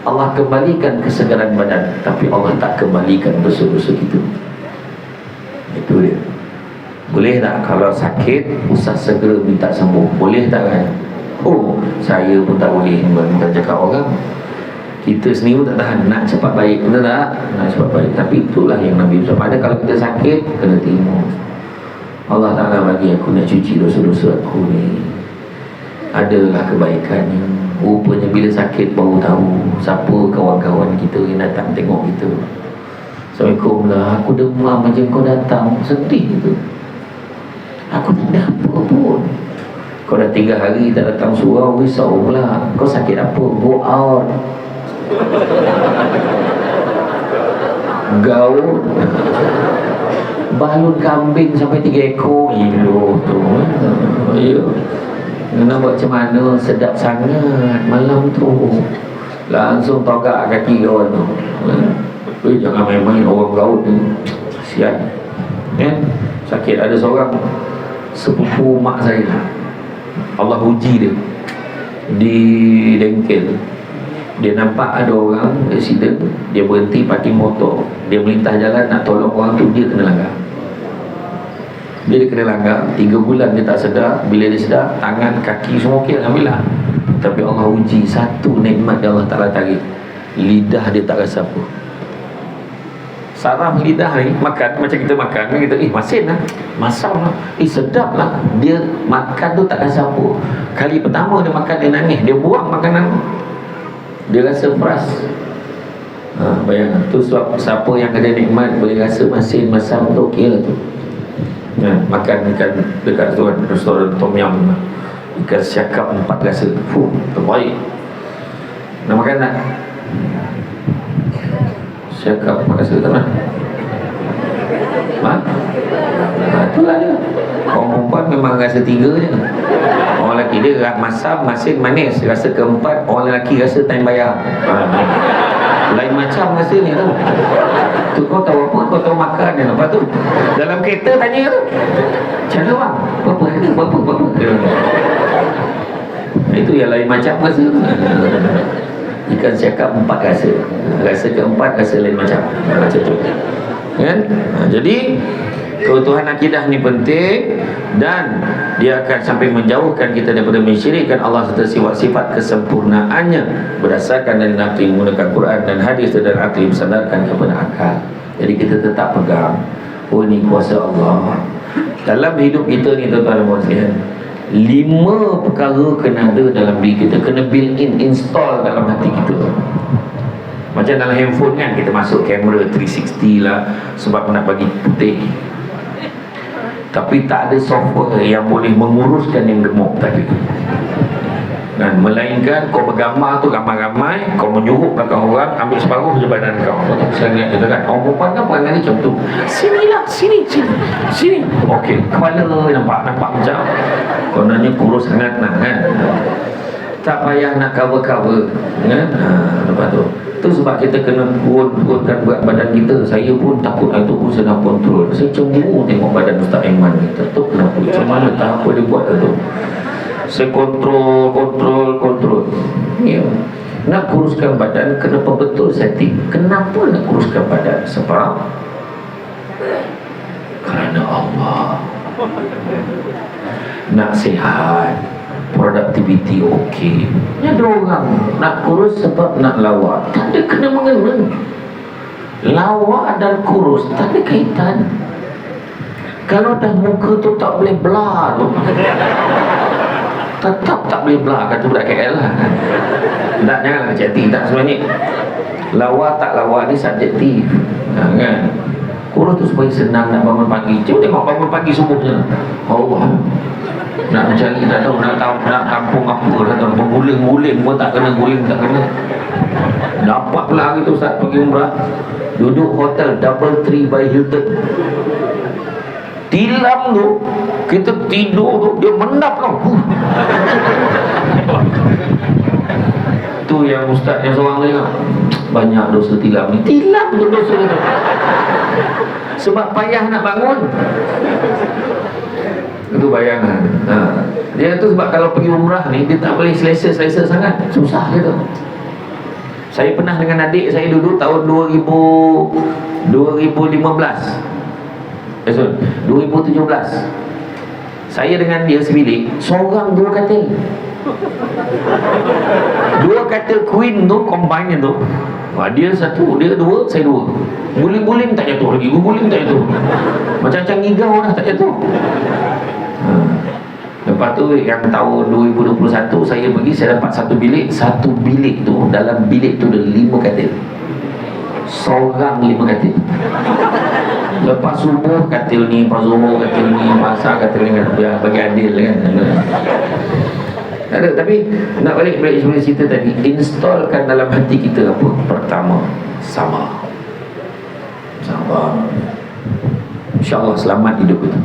Allah kembalikan kesegaran badan, tapi Allah tak kembalikan dosa-dosa kita. Itu dia. Boleh tak kalau sakit usah segera minta sembuh? Boleh tak kan? Oh, saya pun tak boleh minta cakap orang. Kita sendiri pun tak tahan, nak cepat baik, betul tak? Nak cepat baik. Tapi itulah yang Nabi SAW ada. Kalau kita sakit, kena terima. Allah Ta'ala bagi aku nak cuci dosa-dosa aku ni, adalah kebaikannya. Rupanya bila sakit baru tahu siapa kawan-kawan kita yang datang tengok kita. Assalamualaikum lah, aku demam macam kau datang, sedih tu. Aku tak ada apa pun. Kau dah 3 hari tak datang surau, risau pula. Kau sakit apa? Go out. Gaul balun kambing sampai 3 ekor. Iloh tu. Ya. Nak buat macam mana? Sedap sangat malam tu. Langsung togak kaki kawan tu. Jangan main-main orang gaul ni. Kasihan. Sakit. Ada seorang sepupu mak saya, Allah uji dia di bengkel. Dia nampak ada orang accident, dia berhenti parking motor, dia melintah jalan nak tolong orang tu, dia kena langgar. Bila dia kena langgar, 3 bulan dia tak sedar. Bila dia sedar, tangan, kaki semua okey, alhamdulillah. Tapi Allah uji satu nikmat yang Allah Ta'ala tarik, lidah dia tak rasa apa. Saraf lidah ni makan, macam kita makan kita, masin lah, masam lah, sedap lah. Dia makan tu tak rasa apa. Kali pertama dia makan, dia nangis, dia buang makanan, dia rasa peras. Bayangkan tu sebab siapa yang ada nikmat boleh rasa masin, masam tu okey lah tu. Makan ikan dekat tu kan, restoran Tom Yum, ikan siakap 4 rasa, terbaik. Nak makan tak? Siakap 4 rasa tak nak? Itulah dia. Orang perempuan memang rasa 3 je. Orang lelaki dia masam, masin, manis. Rasa keempat, orang lelaki rasa time bayar. Lain macam rasa ni tu. Tu kau tahu apa? Kau tahu makan ni. Lepas tu dalam kereta tanya tu, cara bang, berapa? Itu yang lain macam rasa. Ikan siakap 4 rasa. Rasa keempat, rasa lain macam tu kan? Jadi keutuhan akidah ni penting, dan dia akan sampai menjauhkan kita daripada mensyirikkan Allah serta sifat-sifat kesempurnaannya berdasarkan dari nafsi menggunakan Quran dan hadis, dan akli bersandarkan kepada akal. Jadi kita tetap pegang, oh ni kuasa Allah, Dalam hidup kita ni tuan-tuan dan puan-puan, 5 perkara kena ada dalam diri kita, kena built in, install dalam hati kita. Macam dalam handphone kan, kita masuk kamera 360 lah sebab nak bagi putih. Tapi tak ada software yang boleh menguruskan yang gemuk tadi. Dan melainkan kau bergambar tu ramai-ramai, kau menyuruh belakang orang, ambil separuh je badan kau. Saya lihat kita kan, orang perempuan kan perangai ni macam tu. Sinilah, sini. Okey, kepala nampak macam. Kononnya kurus sangat nak kan. Tak payah nak cover kan. Lepas tu sebab kita kena kurutkan berat badan kita. Saya pun takut itu pun saya nak kontrol. Saya cemburu tengok badan Ustaz Aiman ni. Tak tahu kenapa, macam mana tak apa dia buat tu. Saya kontrol. Ya. Nak kuruskan badan kena betul setting. Kenapa nak kuruskan badan? Sebab kerana Allah. Nak sihat, produktiviti okey. Ada orang nak kurus sebab nak lawa. Tak ada kena mengena. Lawa dan kurus tak ada kaitan. Kalau dah muka tu tak boleh blur tu, tetap tak boleh belah, kata budak KL lah. Tak, janganlah kecil hati. Tak, sebenarnya lawa tak lawa ni subjektif, kan. Kurus tu supaya senang nak bangun pagi. Cuba tengok bangun pagi subuhnya, Allah nak mencari, tak tahu nak kampung apa, tak tahu berguling-guling pun tak kena, guling tak kena. Dapat pula hari tu Ustaz pergi umrah, duduk hotel Double Tree by Hilton. Tilam tu, kita tidur tu, dia mendap tau. Tu yang ustaz yang seorang tu cakap, banyak dosa tilam ni. Tilam tu dosa tu. Sebab payah nak bangun. Itu bayangan. Dia tu sebab kalau pergi umrah ni, dia tak boleh selesa-selesa sangat. Susah gitu. Saya pernah dengan adik saya dulu tahun 2015. 2017. Saya dengan dia sebilik, seorang 2 katil. 2 katil queen tu, combine tu. Dia 1, dia 2, saya 2. Guling-guling tak jatuh lagi, guling tak jatuh. Macam-macam ngigau dah tak jatuh. Lepas tu yang tahun 2021 saya pergi, saya dapat 1 bilik. 1 bilik tu, dalam bilik tu ada 5 katil. Seorang 5 katil. Lepas subuh katil ni, lepas zuhur katil ni, masa katil ni, biar bagi adil kan. Ada, tapi nak balik sebenarnya cerita tadi, installkan dalam hati kita apa? Pertama, sabar. InsyaAllah selamat hidup kita.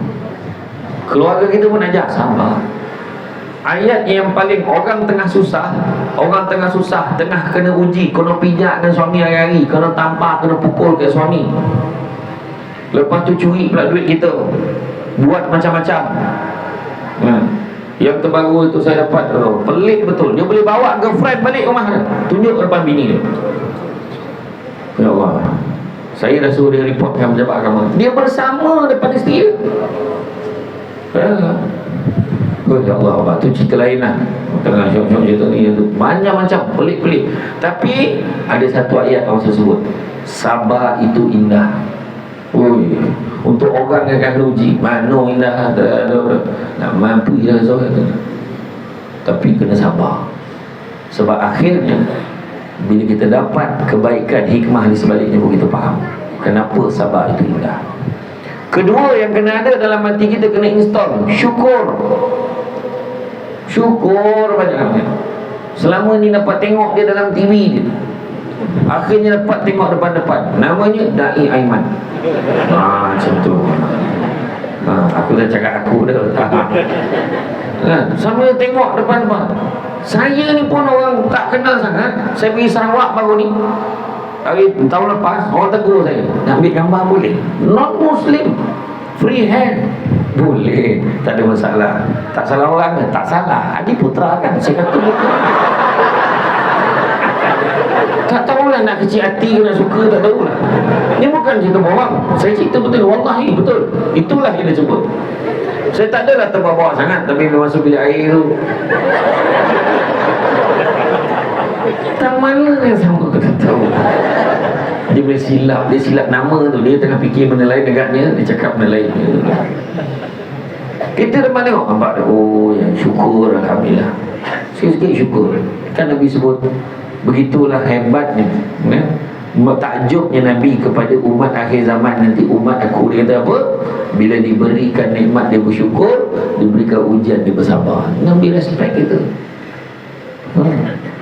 Keluarga kita pun ajar sabar. Ayat yang paling orang tengah susah, tengah kena uji, kena pijak dengan suami hari-hari, kena tampar, kena pukul ke suami. Lepas tu curi pula duit kita, buat macam-macam. Yang terbaru itu saya dapat, pelik betul. Dia boleh bawa girlfriend balik rumah dia, tunjuk depan bini dia. Ya Allah, saya dah suruh dia report dengan pejabat agama. Dia bersama depan isteri dia. Ya Allah, tu cerita lain lah. Tengah syok-syok cerita ni, banyak macam, pelik-pelik. Tapi ada satu ayat Allah sebut, sabar itu indah. Untuk orang yang akan uji, mana indah, nak mampu je tapi kena sabar. Sebab akhirnya bila kita dapat kebaikan, hikmah di sebaliknya, kita faham kenapa sabar itu indah. Kedua yang kena ada dalam hati kita, kena install syukur. Syukur banyak-banyak. Selama ni dapat tengok dia dalam TV dia, akhirnya dapat tengok depan-depan, namanya Dai Aiman. Macam tu. Aku dah cakap aku dah. Sama tengok depan-depan. Saya ni pun orang tak kenal sangat. Saya pergi Sarawak baru ni, tahun lepas, orang tegur saya, nak ambil gambar boleh? Non-Muslim, free hand boleh, tak ada masalah. Tak salah orang ke? Tak salah. Adi Putra kan, saya kata betul. Tak tahulah nak kecil hati ke nak suka, tak tahulah. Ini bukan cerita bohong, saya cerita betul. Wallahi betul. Itulah yang dia sebut. Saya tak adalah terbawa sangat, tapi bila masuk bilik air tu, tak mana yang sama, aku tak tahu. Dia boleh silap, dia silap nama tu. Dia tengah fikir benda lain agaknya, dia cakap benda lain. Kita dah tengok nampak dah, oh ya, syukur Alhamdulillah, sikit-sikit syukur. Kan Nabi sebut begitulah hebatnya, ya? Takjubnya Nabi kepada umat akhir zaman nanti. Umat aku, dia kata apa? Bila diberikan nikmat dia bersyukur, diberikan ujian dia bersabar. Nabi respect kita.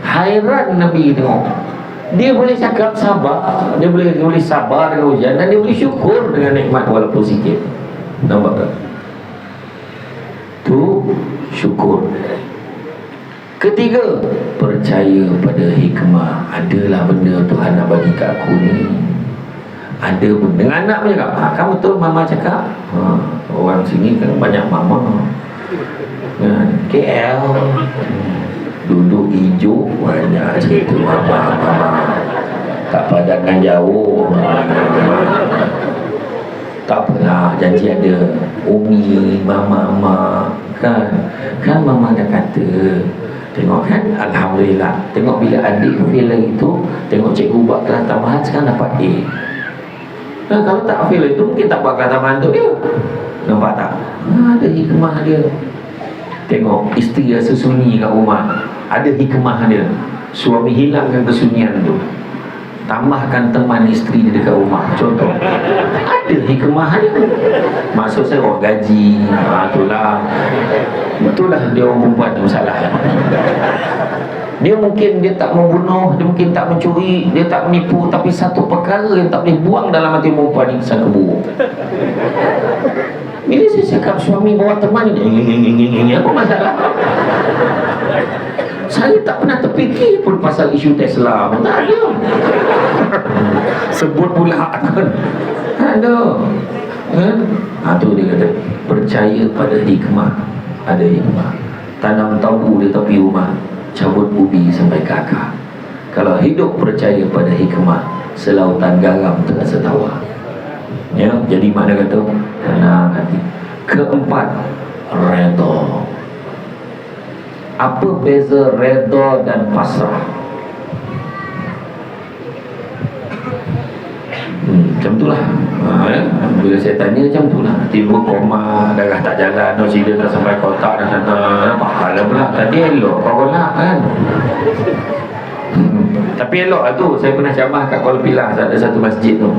Hairan Nabi tengok, dia boleh cakap sabar, dia boleh sabar dengan ujian, dan dia boleh syukur dengan nikmat walaupun sikit. Nampak tak? Tu syukur. Ketiga, percaya pada hikmah. Adalah benda Tuhan nak bagi kat aku ni. Ada benda. Dengan anak pun cakap, kan betul mama cakap. Orang sini kan banyak mama. KL duduk hijau, banyak cerita mama. Tak padangan jauh. Tak apalah, janji ada umi, mama. Kan mama dah kata. Tengok kan, Alhamdulillah. Tengok bila adik fail lagi tu, tengok cikgu buat kelas tambahan, sekarang dapat A. Kalau tak fail itu, mungkin tak buat kelas tambahan tu dia. Nampak tak? Ada hikmah dia. Tengok, isteri rasa sunyi kat rumah, ada hikmah dia. Suami hilangkan kesunyian tu, tambahkan teman isteri dia dekat rumah. Contoh, ada hikmah dia. Maksud saya orang gaji, itulah dia orang perempuan tu masalah. Dia mungkin dia tak membunuh, dia mungkin tak mencuri, dia tak menipu, tapi satu perkara yang tak boleh buang dalam hati perempuan ni, sangka buruk. Bila saya cakap suami bawa teman ni, apa masalah? Saya tak pernah terfikir pun pasal isu Tesla. Tak ada. Sebut pula kan. Tak ada. Tu dia kata, percaya pada hikmah. Ada hikmah. Tanam tabu di tepi rumah, cabut ubi sampai ke akar. Kalau hidup percaya pada hikmah, selautan garam terasa tawar. Ya, jadi mana kata? Tenang hati. Keempat, redha. Apa beza redha dan pasrah? Macam itulah. Bila saya tanya macam itulah, timbul koma, darah tak jalan, oksigen tak sampai kotak dan pahala pula. Tadi elok kau nak kan. Tapi elok lah tu. Saya pernah ceramah kat Kuala Pilah, ada satu masjid tu.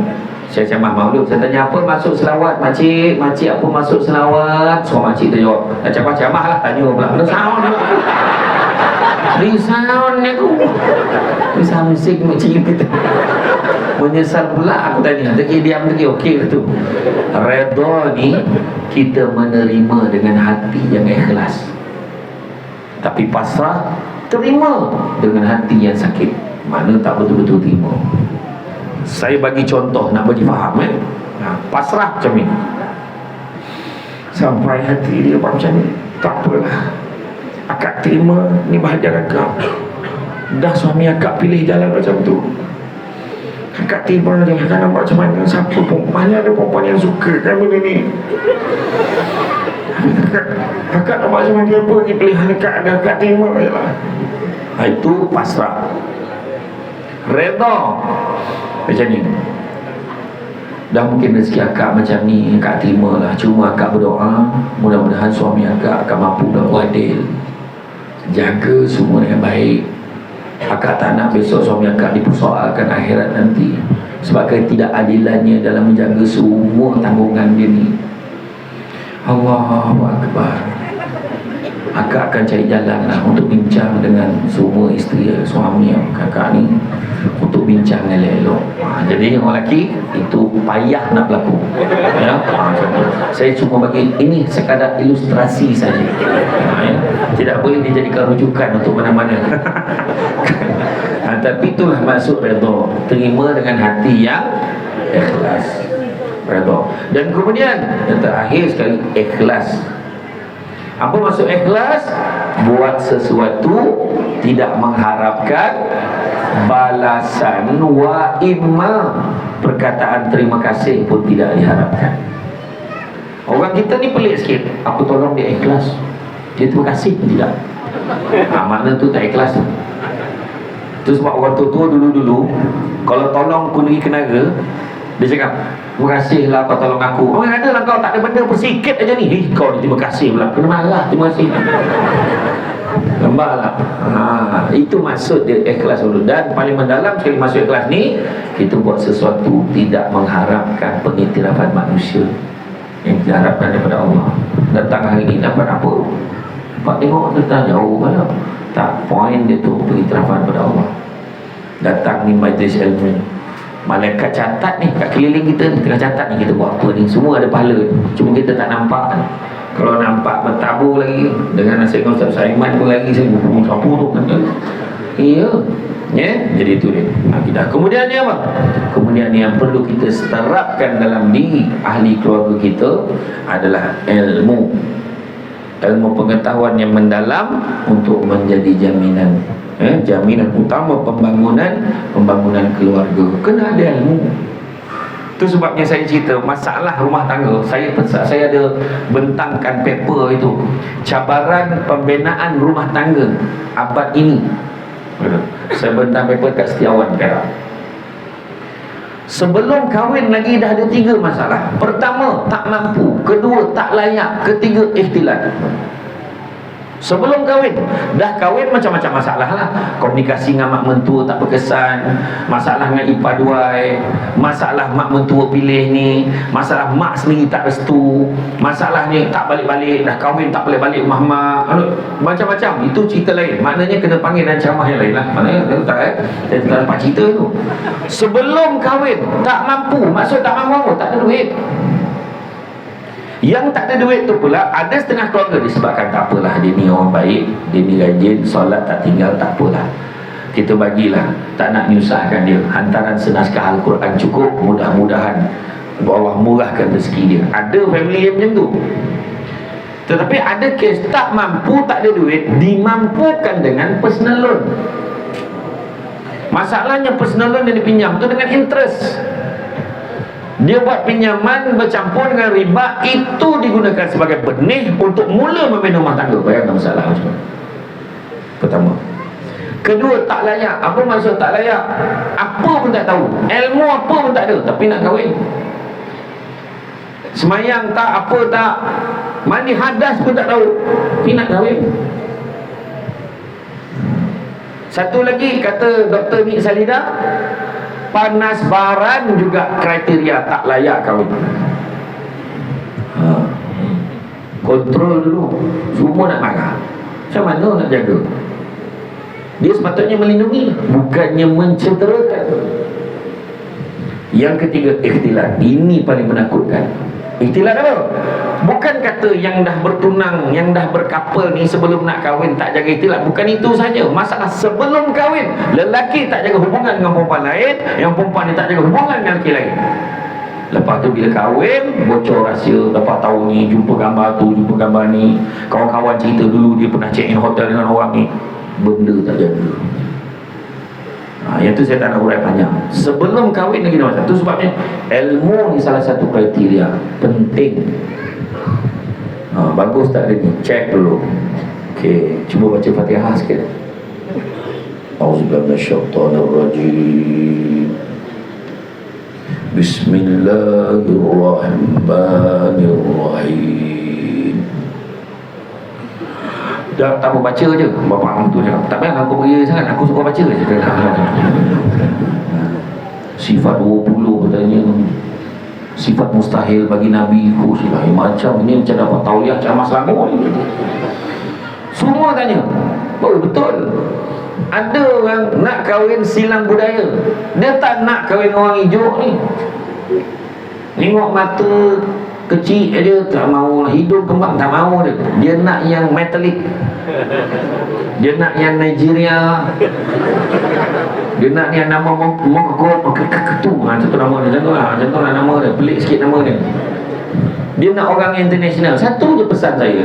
Saya ceramah maulud, saya tanya apa masuk selawat makcik apa masuk selawat. So makcik tu jawab, dah ceramah lah, tanya pula sound pula. Sound ni aku risau musik makcik kita. Menyesal pula aku tanya. Lagi diam lagi, okey tu. Redha ni kita menerima dengan hati yang ikhlas. Tapi pasrah, terima dengan hati yang sakit. Mana tak betul-betul terima. Saya bagi contoh nak bagi faham pasrah macam ni. Sampai hati dia macam ni, tak apalah, akak terima, ni bahagian akak. Dah suami akak pilih jalan macam tu, akak terima je. Kan nampak macam mana, siapa perempuan, ada perempuan yang suka kan benda ni. Akak nampak macam mana, apa lagi pilihan akak ada, akak terima je lah. Itu pasrah. Redha macam ni, dah mungkin rezeki akak macam ni, akak terima lah. Cuma akak berdoa, mudah-mudahan suami akak mampu dan adil, jaga semua dengan baik. Akak tak nak besok suami akak dipersoalkan akhirat nanti sebab ketidakadilannya dalam menjaga semua tanggungan dia ni. Allahu Akbar. Akak akan cari jalan lah untuk bincang dengan semua isteri suami kakak ni, untuk bincang elok-elok. Jadi orang lelaki itu payah nak berlaku ya? Saya cuma bagi ini sekadar ilustrasi saja ya? Tidak boleh dijadikan rujukan untuk mana-mana. Tapi itulah maksud redha, terima dengan hati yang ikhlas. Redha. Dan kemudian yang terakhir sekali, ikhlas. Apa maksud ikhlas? Buat sesuatu tidak mengharapkan balasan, wa imma perkataan terima kasih pun tidak diharapkan. Orang kita ni pelik sikit. Aku tolong dia ikhlas, dia terima kasih pun tidak. Makna tu tak ikhlas tu. Itu sebab orang tua-tua dulu-dulu kalau tolong kunci kenara, Dia cakap, terima kasihlah kau tolong aku. Oh, ada lah kau, tak ada benda pun sikit aja ni. Kau ni terima kasih pula. Kena marah, terima kasih. Lembarlah. Itu maksud dia ikhlas dulu. Dan paling mendalam sekali masuk ikhlas ni, kita buat sesuatu tidak mengharapkan pengiktirafan manusia, yang kita harapkan daripada Allah. Datang hari ni dapat apa? Pak tengok kita jauh banyak. Tak, point dia tu pengiktirafan daripada Allah. Datang ni majlis ilmu, malaikat catat ni kat keliling kita ni, tengah catat ni kita buat apa ni, semua ada pahala, cuma kita tak nampak kan. Kalau nampak bertabur lagi dengan nasihat Ustaz Saiman pun lagi saya siapa tu kata. Iya. Ya, jadi itu dia akidah. Kemudian ni apa? Kemudian yang perlu kita terapkan dalam diri ahli keluarga kita adalah ilmu pengetahuan yang mendalam untuk menjadi jaminan jaminan utama pembangunan keluarga. Kena ada ilmu. Itu sebabnya saya cerita masalah rumah tangga. Saya ada bentangkan paper itu, cabaran pembinaan rumah tangga abad ini. Saya bentang paper kat Setiawan Perak. Sebelum kahwin lagi dah ada 3 masalah. Pertama, tak mampu. Kedua, tak layak. Ketiga, ikhtilat. Sebelum kahwin, dah kahwin macam-macam masalah lah. Komunikasi dengan mak mentua tak berkesan, masalah dengan ipar duai, masalah mak mentua pilih ni, masalah mak sendiri tak restu, masalah ni tak balik-balik, dah kahwin tak balik-balik rumah mak, macam-macam. Itu cerita lain. Maknanya kena panggil dan ceramah yang lain lah. Maknanya saya tak dapat cerita tu. Sebelum kahwin tak mampu, maksud tak mampu, tak ada duit. Yang tak ada duit tu pula ada setengah keluarga disebabkan tak apalah, dia ni orang baik, dia ni rajin, solat tak tinggal, tak apalah, kita bagilah, tak nak nyusahkan dia, hantaran senaskah Al-Quran cukup, mudah-mudahan Allah murahkan rezeki dia. Ada family yang macam tu. Tetapi ada kes tak mampu, tak ada duit, dimampukan dengan personal loan. Masalahnya personal loan yang dipinjam tu dengan interest. Dia buat pinjaman bercampur dengan riba, itu digunakan sebagai benih untuk mula membina rumah tangga. Bayangkan masalah macam mana. Pertama. Kedua, tak layak. Apa maksud tak layak? Apa pun tak tahu, ilmu apa pun tak ada, tapi nak kahwin. Semayang tak, apa tak, mandi hadas pun tak tahu, tapi nak kahwin. Satu lagi kata Dr. Nik Salida, panas baran juga kriteria tak layak kahwin. Kontrol dulu. Semua nak marah, macam mana nak jaga? Dia sepatutnya melindungi, bukannya mencederakan. Yang ketiga, ikhtilat. Ini paling menakutkan. Ikhtilat apa? Bukan kata yang dah bertunang, yang dah berkapal ni sebelum nak kahwin tak jaga ikhtilat. Bukan itu saja. Masalah sebelum kahwin, lelaki tak jaga hubungan dengan perempuan lain, yang perempuan ni tak jaga hubungan dengan lelaki lain. Lepas tu bila kahwin, bocor rahsia. Lepas tahu ni, jumpa gambar tu, jumpa gambar ni, kawan-kawan cerita dulu dia pernah check in hotel dengan orang ni. Benda tak jaga. Yang tu saya tak nak urai panjang. Sebelum kahwin lagi nombor satu. Sebabnya ilmu ni salah satu kriteria penting. Bagus tak ada ni? Cek dulu. Okey, cuba baca Fatihah sikit. Auzubillahi minasyaitonirrajim. Bismillahirrahmanirrahim. Dah tak mau baca je. Bapak tu cakap, tak payah aku beria sangat, aku suka baca je. Sifat 20 katanya, sifat mustahil bagi Nabi. Macam ini macam dapat tauliah ceramah Selangor ni. Semua tanya. Oh betul. Ada orang nak kahwin silang budaya. Dia tak nak kahwin orang hijau ni. Tengok mata kecil aja tak mau, hidung kembang tak mau dia. Dia nak yang metalik. Dia nak yang Nigeria. Dia nak yang nama Mongol ketu. Satu nama dia. Macam tu lah nama dia. Pelik sikit nama dia. Dia nak orang international. Satu je pesan saya.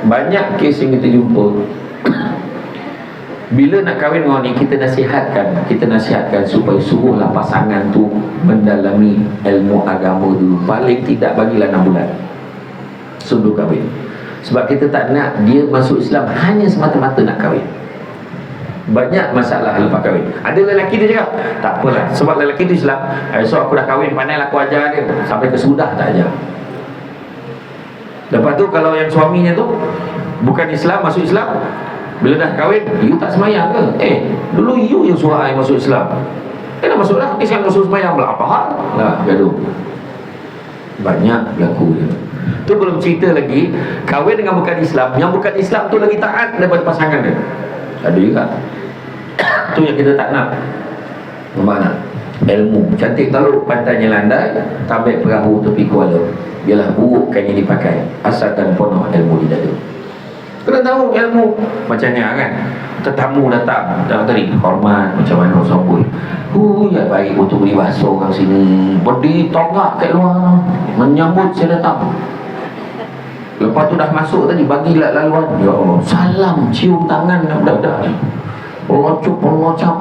Banyak kes yang kita jumpa. Bila nak kahwin orang ni, kita nasihatkan supaya suruhlah pasangan tu mendalami ilmu agama dulu. Paling tidak bagilah 6 bulan sebelum kahwin. Sebab kita tak nak dia masuk Islam hanya semata-mata nak kahwin. Banyak masalah lepas kahwin. Ada lelaki dia cakap, tak apalah, sebab lelaki tu Islam, esok aku dah kahwin, pandailah aku ajar dia. Sampai ke sudah tak ajar. Lepas tu kalau yang suaminya tu bukan Islam, masuk Islam, bila dah kahwin, you tak semayang ke? Dulu you yang suruh I masuk Islam. Nak masuklah, ni sekarang masuk semayang pula. Apa hal? Lah, gaduh. Banyak berlaku dia. Tu belum cerita lagi kahwin dengan bukan Islam. Yang bukan Islam tu lagi taat daripada pasangan dia. Ada juga. Tu yang kita tak nak. Mana? Ilmu cantik tahu, pantainya landai, tambah perahu tepi kuala. Biarlah buruk kain yang dipakai, asalkan penuh ilmu di dada. Kena tahu ilmu. Macam ni kan, tetamu datang tadi, hormat macam mana sambut. Ya baik untuk beri basuh orang sini, berdiri tonggak kat luar menyambut saya datang. Lepas tu dah masuk tadi, bagilah laluan. Ya Allah, salam, cium tangan budak-budak. Pelocap.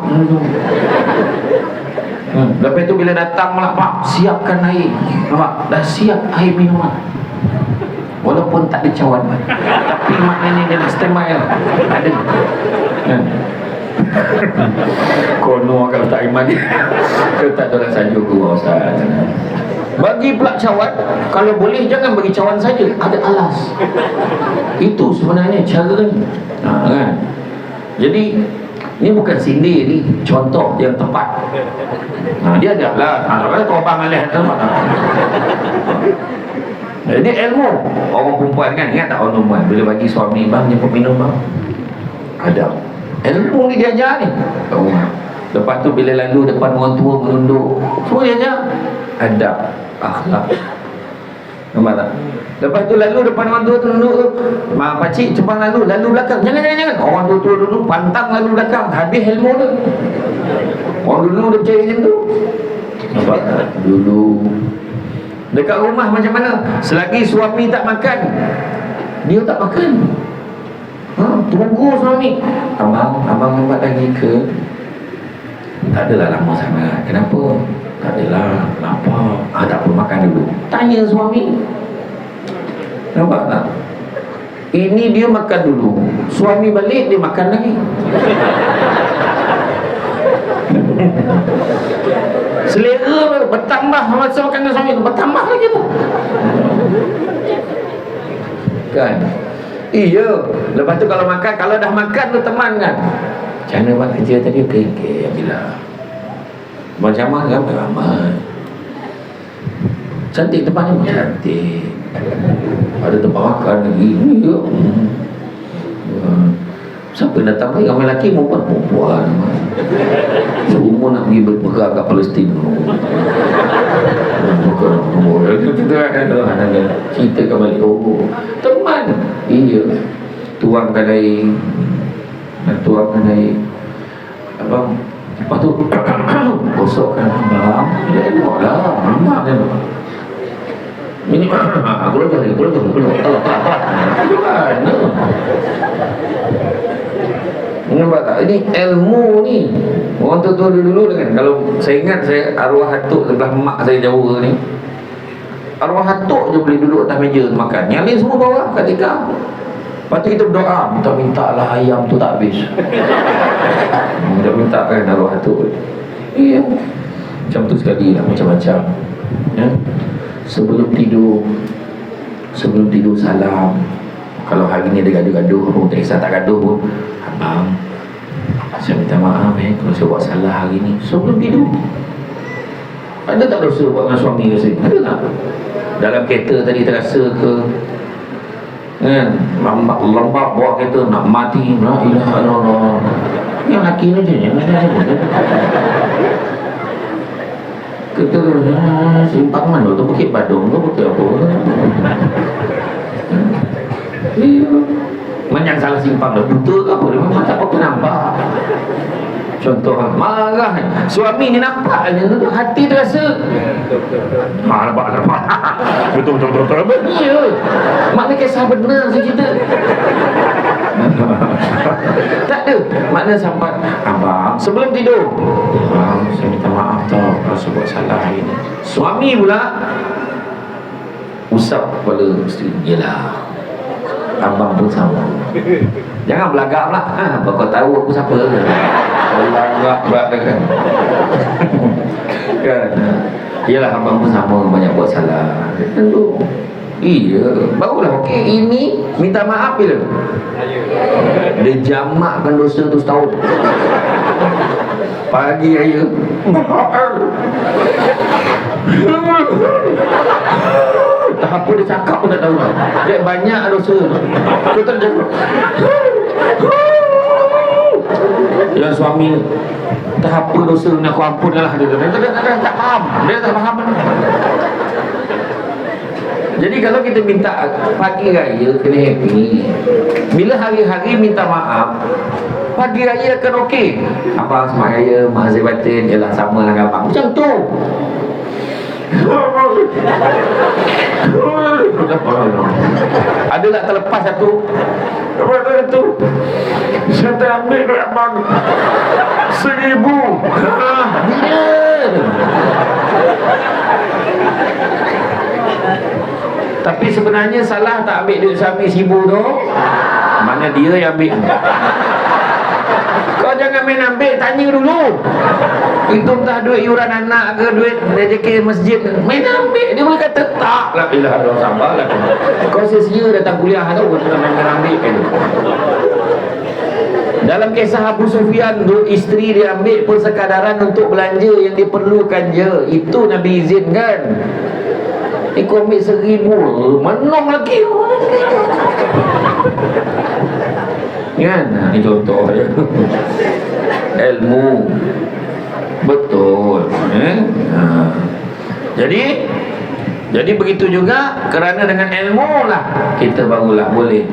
Lepas tu bila datang malah, Pak, siapkan air. Nampak? Dah siap air minuman. Walaupun tak ada cawan, tapi maknanya dia dah standby lah. Ada. Kono akan letak iman dia. Kita tak tolak saja guru Ustaz. Bagi pula cawan, kalau boleh jangan bagi cawan saja, ada alas. Itu sebenarnya cara ni. Kan? Jadi ni bukan sindir ni, contoh yang tepat. Dia ada lah. Kalau tobang alih tempat. Ini ilmu. Orang perempuan kan, ingat tak orang perempuan bila bagi suami, bang jemput minum bang, ada ilmu ni dia ajar ni. Lepas tu bila lalu depan orang tua menunduk, semua dia ajar adab, akhlak. Nampak tak? Lepas tu lalu depan orang tua tu duduk, mak pakcik cepat lalu belakang. Jangan. Orang tua duduk pantang lalu belakang, habis ilmu tu. Orang dulu dia percaya macam tu. Nampak tak? Dulu dekat rumah macam mana? Selagi suami tak makan, dia tak makan. Tunggu suami. Abang lambat lagi ke? Tak adalah lama sangat. Kenapa? Tak adalah, lapar. Tak apa, makan dulu. Tanya suami. Nampak tak? Ini dia makan dulu, suami balik dia makan lagi. Selera bertambah masa makan dengan suami, bertambah lagi tu. Kan? Iya. Lepas tu kalau makan, kalau dah makan tu teman kan. Macam mana buat kerja tadi? Okey, alhamdulillah. Macam mana ramai. Cantik tempatnya pun cantik. Ada tempat makan lagi. Ya. Siapa yang datang lagi? Ramai lelaki perempuan. Semua nak pergi berperang kat Palestin. Kita kembali. Teman. Iya. Tuangkan air. Apa? Lepas tu gosokkan abang. Ya eloklah. Memang kan. Ini aku lagi nampak tak? Ini ilmu ni. Orang tua dulu kan. Kalau saya ingat, saya arwah hatuk sebelah mak saya jauh ni. Arwah hatuk je boleh duduk atas meja makan. Yang lain semua bawah ketika. Lepas tu kita berdoa, minta-mintalah ayam tu tak habis. Kita minta kan arwah hatuk. Iya. Macam tu sekali lah, macam-macam. Ya. Sebelum tidur salam. Kalau hari ni ada gaduh-gaduh, pun tak kisah tak gaduh pun, abang, saya minta maaf kalau saya buat salah hari ni. Sebelum tidur. Ada tak dosa buat dengan suami ke saya? Ada tak? Dalam kereta tadi terasa ke kan, lambat bawa kereta nak mati, la ilaha illallah. Yang laki ni je yang ada kita simpang mana tu, Bukit Badung tu, Bukit apa tu. Yang salah simpang dah buta ke apa, dia memang tak apa nampak. Contoh marah suami ni nampak je tu, hati terasa nampak betul iya, maknanya kisah benar saya cerita. Tak ada makna sampai abang sebelum tidur, abang saya minta maaf tau kalau saya buat salah hari ni. Suami pula usap kepala isteri, yelah abang pun sama. Jangan belagak pula. Kau tahu aku siapa ke? Belagak pula kan. Kan. Iyalah abang pun sama, banyak buat salah. Tentu. Iya, barulah okey. Ini minta maaf bila dia jamakkan dosa tu setahun. Pagi raya tak apa dia cakap pun tak tahu lah. Dia banyak dosa. Dia tak jawab. Yang suami tak apa dosa ni aku ampun lah. Dia tak faham. Dia tak faham. Jadi kalau kita minta pagi raya kena happy. Bila hari-hari minta maaf, pagi raya akan okey. Abang selamat raya, mahzir batin, ialah sama dengan abang. Macam tu. Adalah terlepas satu. Apa tu? Saya tak ambil duit abang 1,000. Tapi sebenarnya salah tak ambil duit suami 1,000 tu. Mana dia yang ambil. Kau jangan main ambil, tanya dulu. Itu entah duit yuran anak ke duit rezeki masjid. Main ambil, dia boleh kata tak lah. Bila ada sabar lah. Kau sia-sia datang kuliah tu, kau main ambil kan. Dalam kisah Abu Sufyan tu, isteri dia ambil pun sekadaran untuk belanja yang diperlukan je. Itu Nabi izinkan. Kau ambil 1,000, menung lagi. Kan? Ini contoh je. Ilmu. Betul. Jadi begitu juga, kerana dengan ilmu lah kita barulah boleh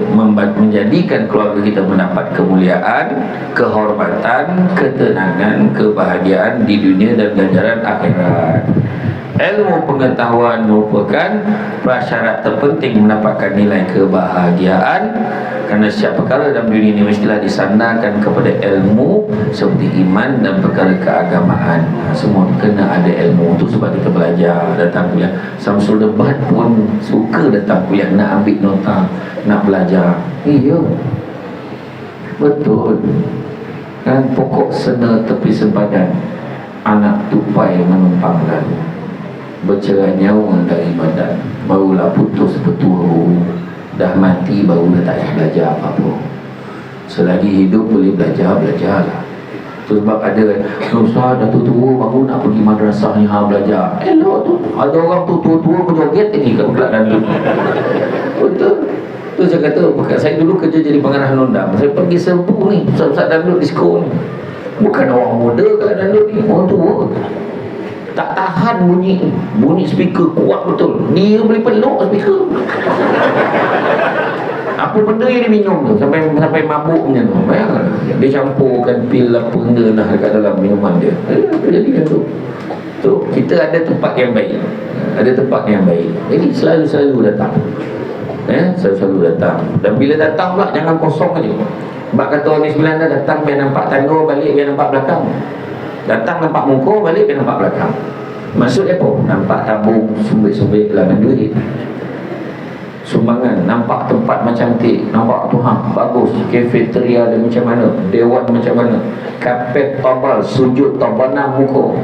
menjadikan keluarga kita mendapat kemuliaan, kehormatan, ketenangan, kebahagiaan di dunia dan ganjaran akhirat. Ilmu pengetahuan merupakan prasyarat terpenting mendapatkan nilai kebahagiaan, kerana setiap perkara dalam dunia ini mestilah disandarkan kepada ilmu, seperti iman dan perkara keagamaan. Semua kena ada ilmu. Itu sebab kita belajar, datang kuliah. Samsul Debat pun suka datang kuliah, nak ambil nota, nak belajar. Iya, betul kan. Pokok sena tepi sempadan, anak tupai menumpang lalu. Bercerai nyawa dari badan, barulah putus petua. Dah mati barulah tak payah belajar apa-apa. Selagi hidup boleh belajar, belajarlah. Itu sebab ada Ustaz dah tua-tua baru nak pergi madrasah ni belajar. Elok tu. Ada orang tu tua-tua berjoget ni kat belakang dan betul. Tu saya kata, saya dulu kerja jadi pengarah nondam. Saya pergi serbu ni, Ustaz-Ustaz dangdut disko ni. Bukan orang muda kalau dangdut ni, orang tua. Tak tahan bunyi speaker kuat betul. Dia boleh peluk speaker. Apa benda yang dia minum tu sampai mabuk macam tu. Bayangkan dia campurkan pil apa benda dah dekat dalam minuman dia. Jadi macam tu. Tu kita ada tempat yang baik. Ada tempat yang baik. Jadi selalu datang. Selalu datang. Dan bila datang pula jangan kosong aja. Sebab kata orang ni 9 dah datang biar nampak tangga, balik biar nampak belakang. Datang nampak muka, balik dia nampak belakang. Maksudnya apa? Nampak tabung, sumbik-sumbik gelangan duit, sumbangan, nampak tempat macam cantik, nampak Tuhan bagus, kafeteria dia macam mana, dewan macam mana, kapet tebal, sujud tabana muka,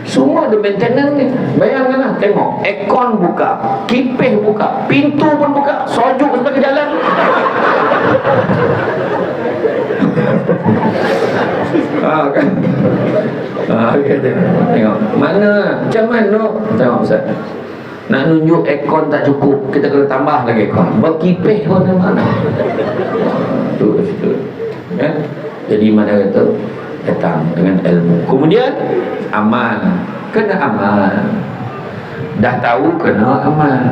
semua ada maintenance ni. Bayangkanlah, tengok aircon buka, kipas buka, pintu pun buka, sojuk sebagai jalan. Kan. Okay, tengok mana macam mana. Tengok Ustaz, nak nunjuk aircon tak cukup, kita kena tambah lagi aircon, berkipas pun mana. Tu kan. Jadi mana kata datang dengan ilmu. Kemudian amal, kena amal. Dah tahu kena amal.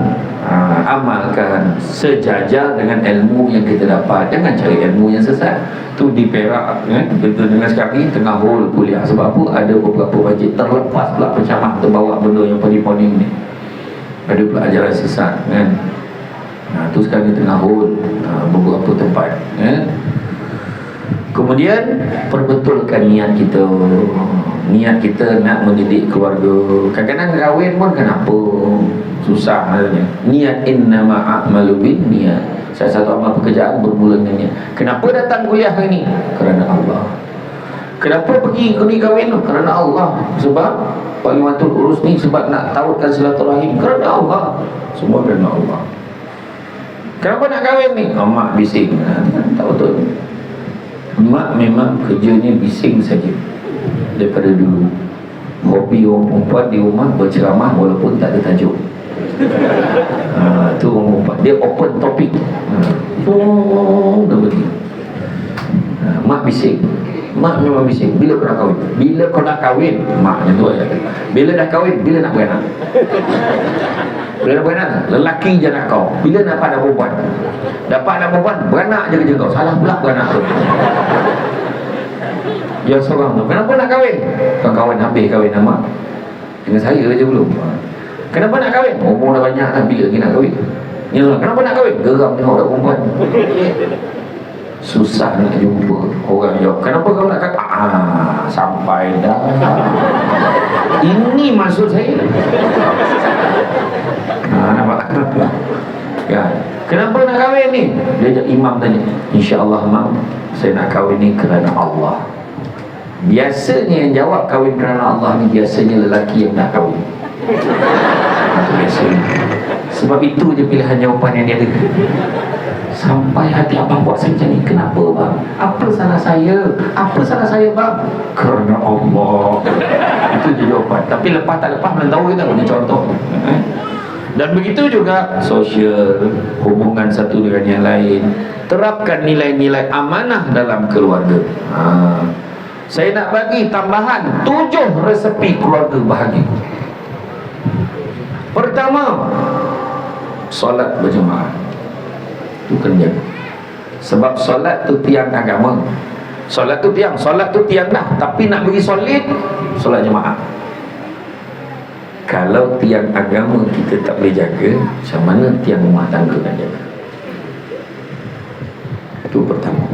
Amalkan sejajar dengan ilmu yang kita dapat. Jangan cari ilmu yang sesat. Tu di Perak kan, kita dengar sekali tengah hol kuliah. Sebab apa? Ada beberapa wajib terlepas pula penceramah terbawa benda yang poning-poning ni. Ada pula ajaran sesat kan. Tu sekarang ni tengah hol beberapa tempat kan. Kemudian perbetulkan niat kita. Niat kita nak mendidik keluarga. Kadang-kadang kahwin pun kenapa? susah katanya. Niat innama a'malu bin niat. Salah satu amal pekerjaan bermula dengan niat. Kenapa datang kuliah hari ini? Kerana Allah. Kenapa pergi ke kahwin? Kerana Allah. Sebab bagi mantul urus ni sebab nak tautkan silaturahim. Kerana Allah. Semua kerana Allah. Kenapa nak kahwin ni? Mak bising. Tak betul. Mak memang kerjanya bising saja daripada dulu. Hobi orang perempuan di rumah berceramah walaupun tak ada tajuk. Tu orang perempuan, dia open topik. Dah pergi. Mak bising. Mak memang bising. Bila kau nak kahwin? Bila kau nak kahwin? Maknya tu aja. Bila dah kahwin? Bila nak beranak? Bila nak beranak? Lelaki je nak kau. Bila nak dapat anak perempuan? Dapat anak perempuan, beranak je kerja kau. Salah pula beranak tu. Yang seorang tu, kenapa nak kahwin? Kau kahwin habis kahwin nama dengan saya je belum. Kenapa nak kahwin? Umur dah banyak dah, bila lagi nak kahwin? Yang kenapa nak kahwin? Geram tengok kat perempuan. Susah nak jumpa orang jawab. Kenapa kau nak kahwin? Sampai dah. Ini maksud saya. Nampak? Ya. Kenapa nak kahwin ni? Dia ajak imam tanya. InsyaAllah mam, saya nak kahwin ni kerana Allah. Biasanya yang jawab kahwin kerana Allah ni biasanya lelaki yang nak kahwin. Itu biasanya. Sebab itu je pilihan jawapan yang dia ada. Sampai hati abang buat saya macam ni. Kenapa bang? Apa salah saya? Apa salah saya bang? Kerana Allah. Itu je jawapan. Tapi lepas tak lepas belum tahu kita. Ini contoh. Dan begitu juga sosial, hubungan satu dengan yang lain. Terapkan nilai-nilai amanah dalam keluarga. Saya nak bagi tambahan 7 resepi keluarga bahagia. Pertama, solat berjemaah. Itu kena. Sebab solat tu tiang agama. Solat tu tiang dah. Tapi nak bagi solid, solat jemaah. Kalau tiang agama kita tak boleh jaga, macam mana tiang rumah tangga nak jaga? Itu pertama.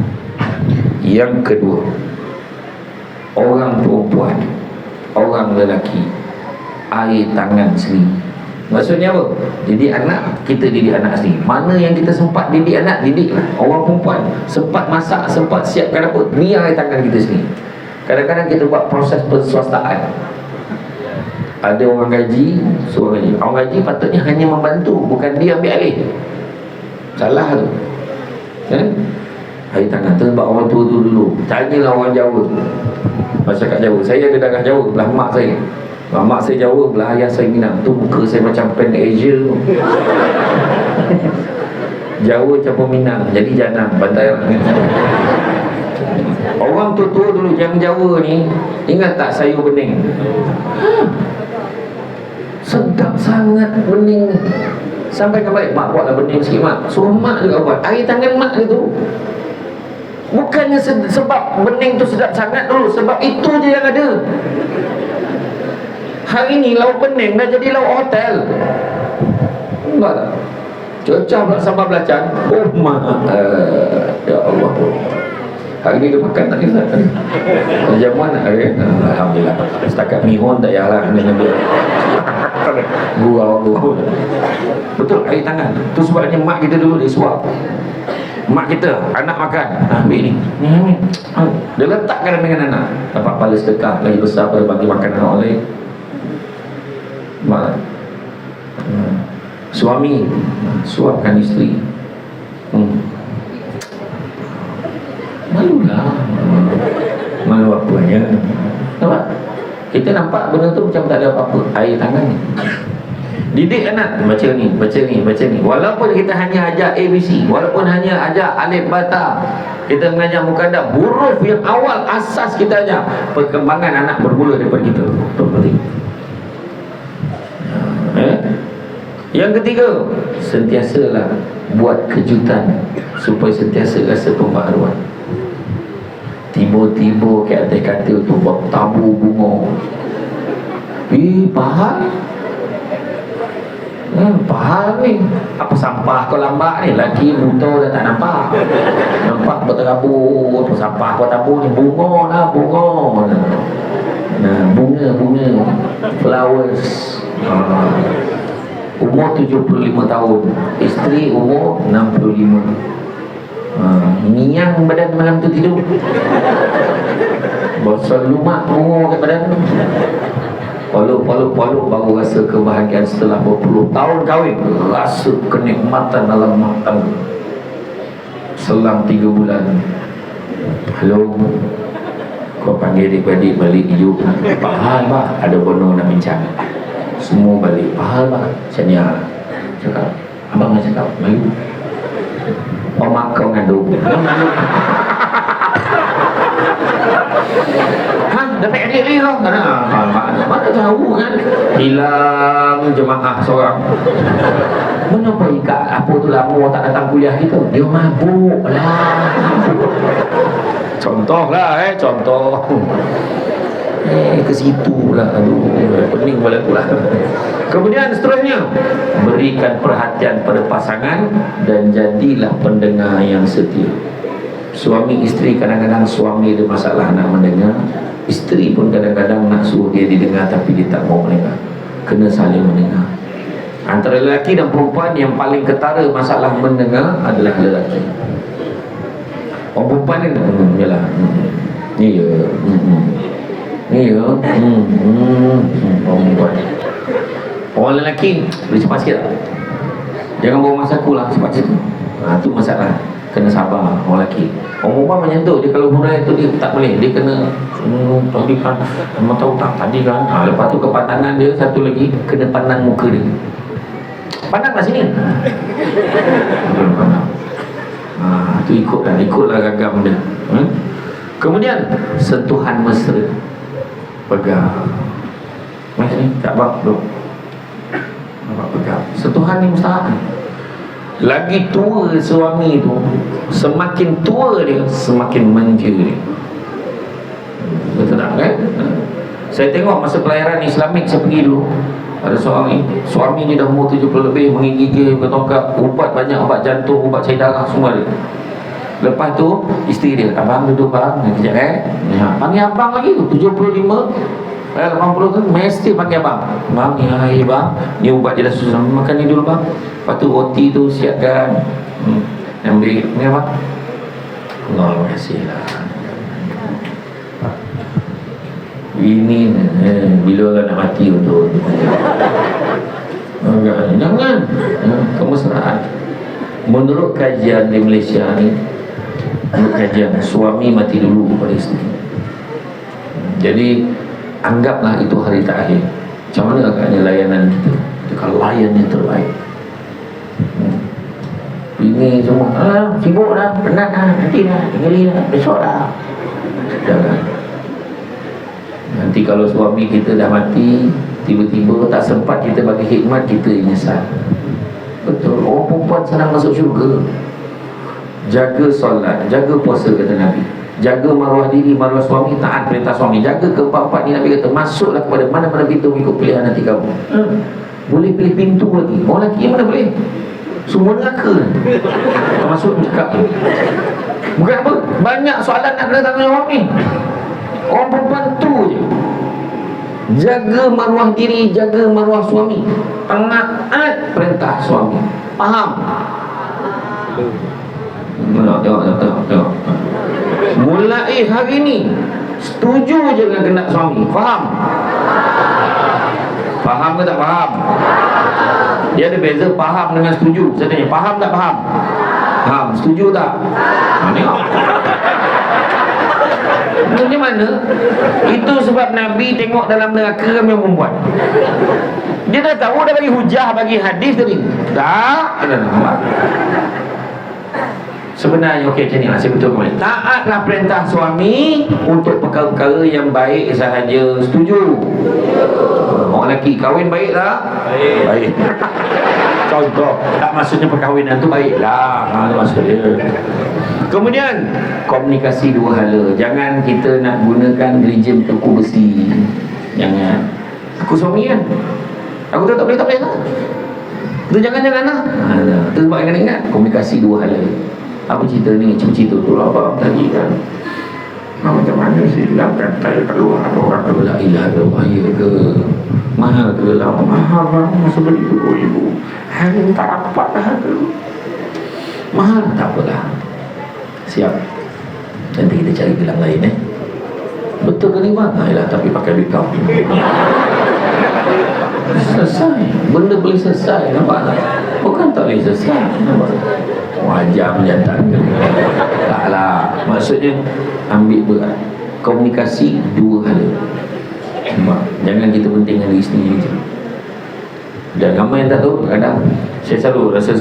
Yang kedua, orang perempuan, orang lelaki, air tangan sendiri. Maksudnya apa? Didik anak, kita didik anak sendiri. Mana yang kita sempat didik anak, didiklah. Orang perempuan sempat masak, sempat siapkan apa, ni air tangan kita sendiri. Kadang-kadang kita buat proses perswastaan. Ada orang gaji, suruh gaji. Orang gaji patutnya hanya membantu, bukan dia ambil alih. Salah tu. Kan? Air tangan tu sebab orang tua tu dulu. Tanyalah orang Jawa. Masyarakat Jawa. Saya ada darah Jawa, belah mak saya. Mak saya Jawa, belah ayah saya Minang. Tu muka saya macam Pan Asia. Jawa campur Minang, jadi janam, bantai. Orang tua-tua dulu yang Jawa ni, ingat tak sayur bening? Sedap sangat bening. Sampai ke balik, mak buatlah bening sikit mak. Suruh mak juga buat. Air tangan mak itu. Bukannya sebab bening tu sedap sangat dulu, sebab itu je yang ada. Hari ni lauk bening dah jadi lauk hotel. Enggak tak? Cocah pula sambal belacan. Oh mak, ya Allah. Hari ni dia makan tak kisah. Jamuan alhamdulillah. Setakat mihun tak payahlah kena ambil. Gurau. Betul, air tangan. Tu sebabnya mak kita dulu dia suap. Mak kita, anak makan, ambil ni. Dia letakkan dengan anak. Dapat pahala sedekah lagi besar pada bagi makan anak oleh mak. Suami suapkan isteri. Malulah. Malu apanya? Nampak? Kita nampak benda tu macam tak ada apa-apa. Air tangan ni. Didik anak, baca ni. Walaupun kita hanya ajar ABC, walaupun hanya ajar alif bata, kita mengajar mukadam, huruf yang awal asas kita ajar, perkembangan anak bermula daripada kita. Itu penting. Yang ketiga, sentiasalah buat kejutan supaya sentiasa rasa pembaharuan. Tiba-tiba kat atas katil tu buat tabur bunga. Pahal? Pahal ni. Apa sampah kau lambat ni? Laki buta dah tak nampak. Nampak berterabur. Apa sampah kau tabur ni? Bunga lah, bunga. Bunga. Flowers. umur 75 tahun, isteri umur 65. Niang badan malam tu tidur, bosol lumak umur kat badan. Poluk baru rasa kebahagiaan setelah berpuluh tahun kahwin. Rasa kenikmatan dalam rumah tangga. Selang 3 bulan, halo, kau panggil adik-adik balik hidup. Pak Hal, Pak, ada bono nak bincang. Semua balik. Pak Hal, Pak, Sania cakap, abang nak cakap, mari. Omak kau ngandung. Dapat adik ni kau? Mana tahu kan? Hilang jemaah seorang. Mengapa ikat apa tu lama tak datang kuliah kita? Dia mabuk lah. Contoh lah, contoh. Ke situ pula. Aduh, pening kepala aku lah. Kemudian seterusnya, berikan perhatian pada pasangan dan jadilah pendengar yang setia. Suami isteri, kadang-kadang suami ada masalah nak mendengar, isteri pun kadang-kadang nak suruh dia didengar tapi dia tak mau mendengar. Kena saling mendengar. Antara lelaki dan perempuan yang paling ketara masalah mendengar adalah lelaki. Orang perempuan ni yalah, ni ya, ni ya, orang perempuan. Orang lelaki boleh cepat sikit tak? Jangan bawa masa aku lah cepat situ. Tu masalah. Kena sabar orang lelaki. Orang perempuan macam tu, dia kalau hurai tu dia tak boleh, dia kena tadi kan, memang tahu tak tadi kan. Lepas tu kepatangan dia satu lagi, kena pandang muka dia. Pandang kat sini. Belum pandang. Tu ikutlah gagam dia. Kemudian sentuhan mesra. Pegang. Mas ni, tak bang, duduk. Nampak pegang. Sentuhan ni mustahak. Lagi tua suami tu, semakin tua dia, semakin manja dia. Betul tak kan? Saya tengok masa pelayaran Islamik saya pergi dulu, ada seorang ni, suami ni dah umur 70 lebih, menggigil, bertongkak, ubat banyak, ubat jantung, ubat cair darah, semua dia. Lepas tu isteri dia, abang duduk bang, kejap panggil abang lagi tu, 75 80 tu mesti pakai abang. Bang, ya hai bang, ni ubat dia dah susah, makan ni dulu bang. Lepas tu roti tu siapkan. Ambil ni apa? Allah kasihlah. Ini bila orang nak mati untuk jangan kemesraan. Menurut kajian di Malaysia ni, menurut kajian, suami mati dulu pada isteri. Jadi anggaplah itu hari terakhir. Macam mana agaknya layanan kita? Kalau layan yang terbaik. Ini semua sibuk dah, penat dah, nanti dah, tinggali dah, besok dah. Jangan. Nanti kalau suami kita dah mati, tiba-tiba tak sempat kita bagi khidmat, kita menyesal. Betul, orang perempuan senang masuk syurga. Jaga solat, jaga puasa kata Nabi, jaga maruah diri, maruah suami, taat perintah suami, jaga keempat-empat ni. Nabi kata masuklah kepada mana-mana pintu ikut pilihan nanti kamu. Boleh pilih pintu lagi. Orang lelaki mana boleh? Semua neraka masuk cakap. Bukan apa, banyak soalan nak kena tanggungjawab ni. Orang perempuan tu je, jaga maruah diri, jaga maruah suami, taat perintah suami. Faham? Tengok. Mulai hari ni setuju je dengan kehendak suami. Faham? Faham ke tak faham? Dia ada beza faham dengan setuju. Saya tanya, faham tak faham? Faham, setuju tak? Tengok. Macam mana? Itu sebab Nabi tengok dalam neraka ramai perempuan. Dia dah tahu, dah bagi hujah, bagi hadis tadi. Tak? Sebenarnya okey macam ni lah, saya betul kembali. Taatlah perintah suami untuk perkara-perkara yang baik sahaja. Setuju? Orang lelaki kahwin baik tak? Baik. Contoh, tak maksudnya perkahwinan tu baiklah. Itu maksud dia. Kemudian komunikasi dua hala. Jangan kita nak gunakan rejim tuku besi. Jangan. Aku suami kan, aku tak boleh lah. Itu jangan-jangan lah. Itu sebab kena ingat komunikasi dua hala. Apa cerita ni? Cerita tu lah abang tadi kan. Macam mana silapkan saya keluar orang tu. La ilaha illallah ya ke? Mahal ke lah? Mahal bang, masa beli dulu ibu. Hari ni tak dapat dah tu. Mahal tak apalah. Siap. Nanti kita cari gelang lain Betul ke ni bang? Ayolah, tapi pakai duit kau. Selesai. Benda boleh selesai, nampak tak? Bukan tak boleh selesai, nampak tak? Wajar menjantan ke? Taklah. Maksudnya ambil berat. Komunikasi dua hala. Jangan kita pentingkan diri sendiri je. Dan ramai yang tak tahu, kadang saya selalu rasa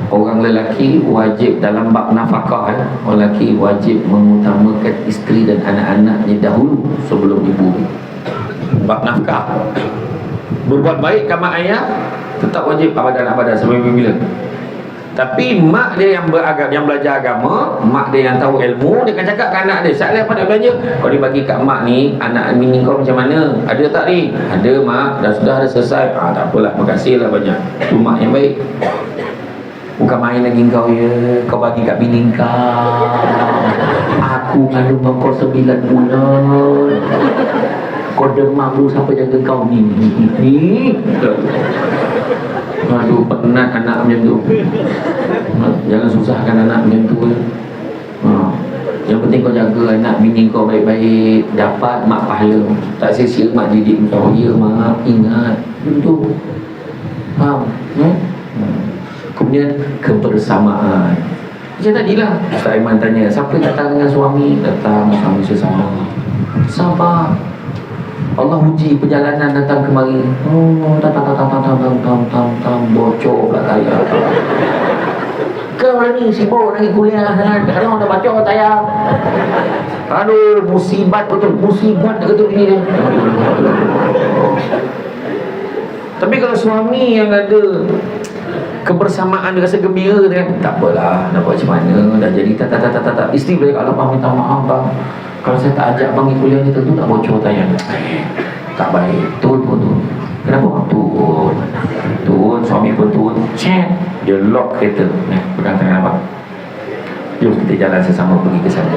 orang lelaki wajib dalam bab nafkah orang lelaki wajib mengutamakan isteri dan anak-anaknya dahulu sebelum ibu. Bab nafkah, berbuat baik kat mak ayah tetap wajib abadan sampai bila. Tapi mak dia yang yang belajar agama, mak dia yang tahu ilmu, dia akan cakap ke anak dia, "Saat apa nak belanja? Kau dia bagi kat mak ni, anak bini kau macam mana? Ada tak ni?" "Ada mak, dah selesai." Tak apalah, makasihlah banyak. Tu mak yang baik. Bukan main lagi kau ya, kau bagi kat bini kau. Aku ngandung kau 9 bulan. Kau demam dulu siapa jaga kau ni? Aduh, penat anak macam tu. Jangan susahkan anak macam tu. Yang penting kau jaga anak bini kau baik-baik, dapat mak pahala. Tak sia-sia mak didik kau. Ya mak, ingat. Itu faham? Kemudian kebersamaan. Macam tadilah Ustaz Aiman tanya, siapa datang dengan suami? Datang suami sesama. Sabar. Allah uji perjalanan datang kemari. Bocor pula tayar. Kau lah ni sibuk lagi kuliah kan? Sekarang dah bocor tayar. Aduh, musibat betul. Musibat kata bini dia. Tapi kalau suami yang ada kebersamaan, dia rasa gembira kan, tak apalah, nak buat macam mana, dah jadi tak. Isteri boleh, kalau abang minta maaf bang, kalau saya tak ajak bang kuliah ni tentu tak bocor tayar. Tak baik. Turun. Kenapa bang? Turun, suami pun turun. Cek, dia lock kereta. Pegang tangan abang. Jom kita jalan sesama pergi ke sana.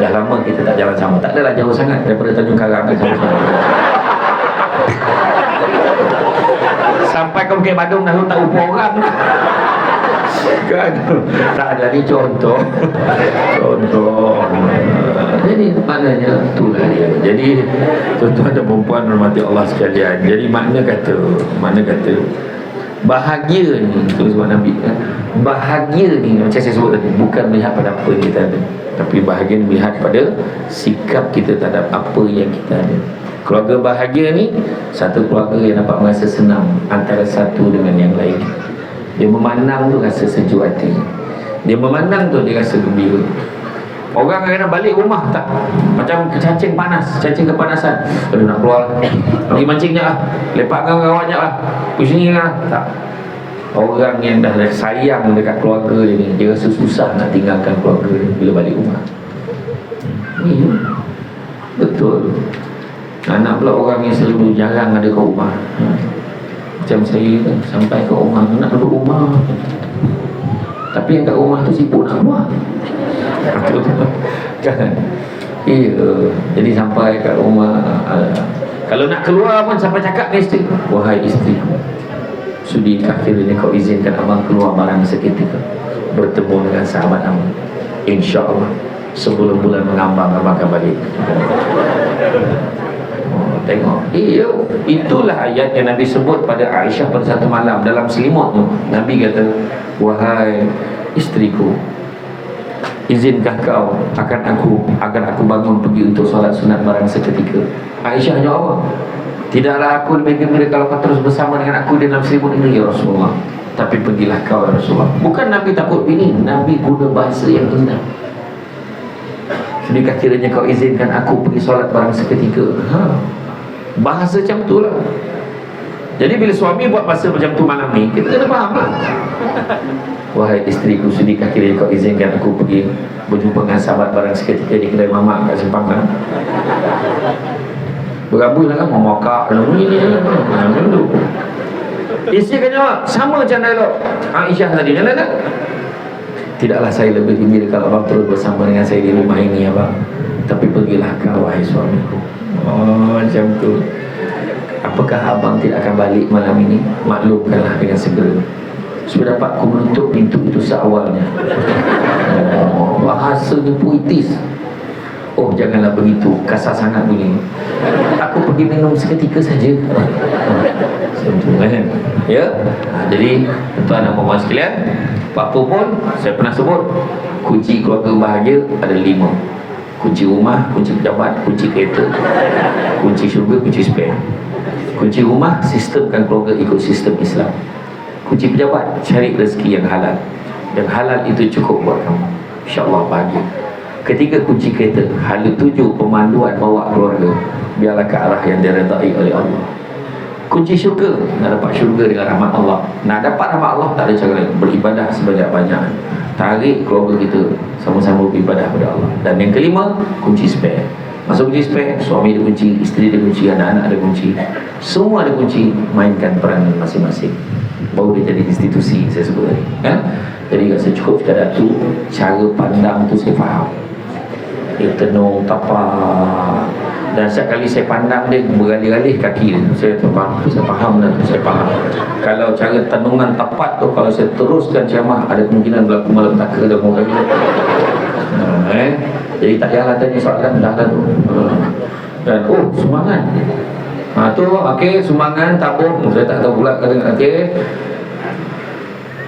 Dah lama kita tak jalan sama. Tak adalah jauh sangat daripada Tanjung Karang ke sama-sama. Sampai ke Bukit Badung dah tak upah orang kan. Tak ada ni contoh. Jadi maknanya itulah dia. Jadi tuan-tuan dan puan hormati Allah sekalian. Jadi makna kata bahagia ni, itu sebab Nabi kan? Bahagia ni macam saya sebut tadi, bukan melihat pada apa yang kita ada, tapi bahagia melihat pada sikap kita terhadap apa yang kita ada. Keluarga bahagia ni satu keluarga yang dapat merasa senang antara satu dengan yang lain. Dia memandang tu rasa sejuk hati, dia memandang tu dia rasa gembira. Orang kadang balik rumah tak, macam cacing panas, cacing kepanasan. Aduh nak keluar, pergi mancing je lah, lepak dengan kawan je lah, pergi sini lah. Tak. Orang yang dah sayang dekat keluarga dia ni, dia rasa susah nak tinggalkan keluarga dia bila balik rumah. Betul. Anak pula orang yang selalu jarang ada ke rumah. Macam saya kan, sampai ke rumah, nak duduk rumah, tapi yang kat rumah tu sibuk nak keluar. Kan? Iya. Jadi sampai kat rumah, kalau nak keluar pun sampai cakap dengan isteri, "Wahai isteriku, sudikah kiranya kau izinkan abang keluar barang seketika bertemu dengan sahabat abang? InsyaAllah sebelum bulan mengambang abang akan balik." Tengok, itulah ayat yang Nabi sebut pada Aisyah pada satu malam dalam selimut tu. Nabi kata, "Wahai isteriku, izinkah kau agar aku bangun pergi untuk solat sunat barang seketika?" Aisyah jawab apa? "Tidaklah aku lebih gembira kalau kau terus bersama dengan aku dalam selimut ini ya Rasulullah. Tapi pergilah kau ya Rasulullah." Bukan Nabi takut bini, Nabi guna bahasa yang indah. "Sudahkah kiranya kau izinkan aku pergi solat barang seketika?" Bahasa macam tu lah. Jadi bila suami buat bahasa macam tu malam ni, kita kena faham lah. "Wahai isteriku, sudahkah kiranya kau izinkan aku pergi berjumpa dengan sahabat barang seketika di kedai mamak kat Sempangan?" Berabui lah kan, memakak ini dulu. Isteri kan jawab sama macam dialog Aisyah tadi. "Tidaklah saya lebih gembira kalau abang terus bersama dengan saya di rumah ini abang. tapi pergilah kau wahai suamiku. Oh, macam tu. Apakah abang tidak akan balik malam ini? Maklumkanlah dengan segera. Sudah dapat aku menutup pintu itu seawalnya. Oh, bahasanya puitis. Oh, janganlah begitu, kasar sangat bunyi. Aku pergi minum seketika saja. Kan? Ya. Jadi tuan dan puan sekalian, apa pun saya pernah sebut, kunci keluarga bahagia ada 5. Kunci rumah, kunci pejabat, kunci kereta, kunci syurga, kunci spare. Kunci rumah, sistemkan keluarga ikut sistem Islam. Kunci pejabat, cari rezeki yang halal. Yang halal itu cukup buat kamu, InsyaAllah bahagia. Ketiga, kunci kereta, hala 7 pemanduan bawa keluarga, biarlah ke arah yang diredai oleh Allah. Kunci syurga, nak dapat syurga dengan rahmat Allah. Nak dapat rahmat Allah, tak ada cara lain, beribadah sebanyak-banyak. Tarik keluarga kita sama-sama beribadah kepada Allah. Dan yang kelima, kunci spare. Masuk kunci spare, suami ada kunci, isteri ada kunci, anak-anak ada kunci, semua ada kunci. Mainkan peranan masing-masing, baru dia jadi institusi saya sebut tadi, kan? Jadi rasa cukup sekadar tu. Cara pandang tu saya faham, dia tenung tapak, dan setiap kali saya pandang dia beralih-alih kaki dia, saya faham dah, saya faham. Kalau cara tenungan tepat tu, kalau saya teruskan ceramah, ada kemungkinan berlaku malapetaka dalam orang kita. Jadi tak payahlah tanya soalan, dah tu. Dan sumbangan. Tu okey, sumbangan tabung, saya tak tahu pula kata okey.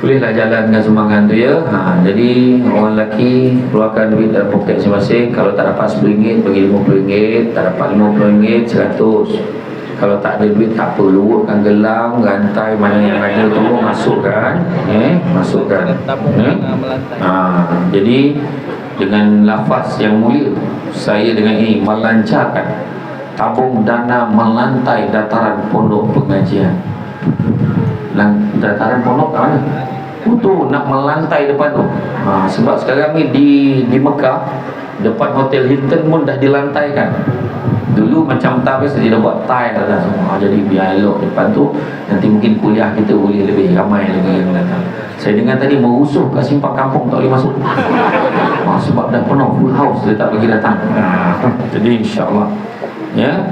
Bolehlah jalan dengan sumbangan tu ya. Jadi orang lelaki keluarkan duit dalam poket masing-masing. Kalau tak dapat RM10, bagi RM50. Tak dapat RM50, RM100. Kalau tak ada duit, tak apa, luahkan gelang, rantai, mana yang ada tu masukkan. Masukkan. Jadi dengan lafaz yang mulia, saya dengan ini melancarkan tabung dana melantai dataran pondok pengajian. Dataran pondok mana? Itu nak melantai depan tu. Sebab sekarang ni di Mekah, depan Hotel Hilton pun dah dilantaikan. Dulu macam tak biasa, dia dah buat tile dah semua. Jadi biar elok depan tu. Nanti mungkin kuliah kita boleh lebih ramai lagi yang datang. Saya dengar tadi merusuh kat simpang kampung, tak boleh masuk. Sebab dah penuh, full house, dia tak bagi datang. Jadi insyaAllah ya.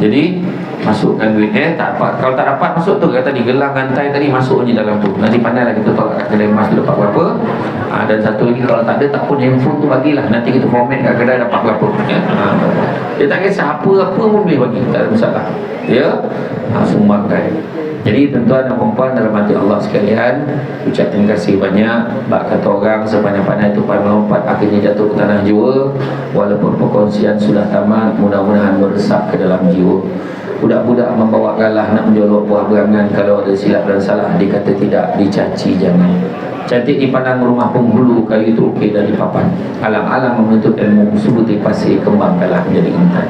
Jadi masukkan duit tak dapat. Kalau tak dapat masuk tu, kata tadi gelang rantai tadi masuk je dalam tu. Nanti pandailah kita tolak kat kedai emas tu dapat berapa. Dan satu lagi, kalau tak ada tak pun handphone tu bagilah, nanti kita format kat kedai dapat berapa ya. Dia tak kisah apa-apa pun boleh bagi, tak ada masalah ya. Sumbangkan. Jadi tuan-tuan dan puan-puan dalam hati Allah sekalian, ucap terima kasih banyak. Bak kata orang, sepanjang-pandai tupai melompat akhirnya jatuh ke tanah jiwa. Walaupun perkongsian sudah tamat, mudah-mudahan meresap ke dalam jiwa. Budak-budak membawa galah nak menjolok buah berangan. Kalau ada silap dan salah, dikata tidak, dicaci jangan. Cantik dipandang rumah penghulu, kayu terukir dari papan. Alang-alang menuntut ilmu, subuti pasir, kembang kalah menjadi intan.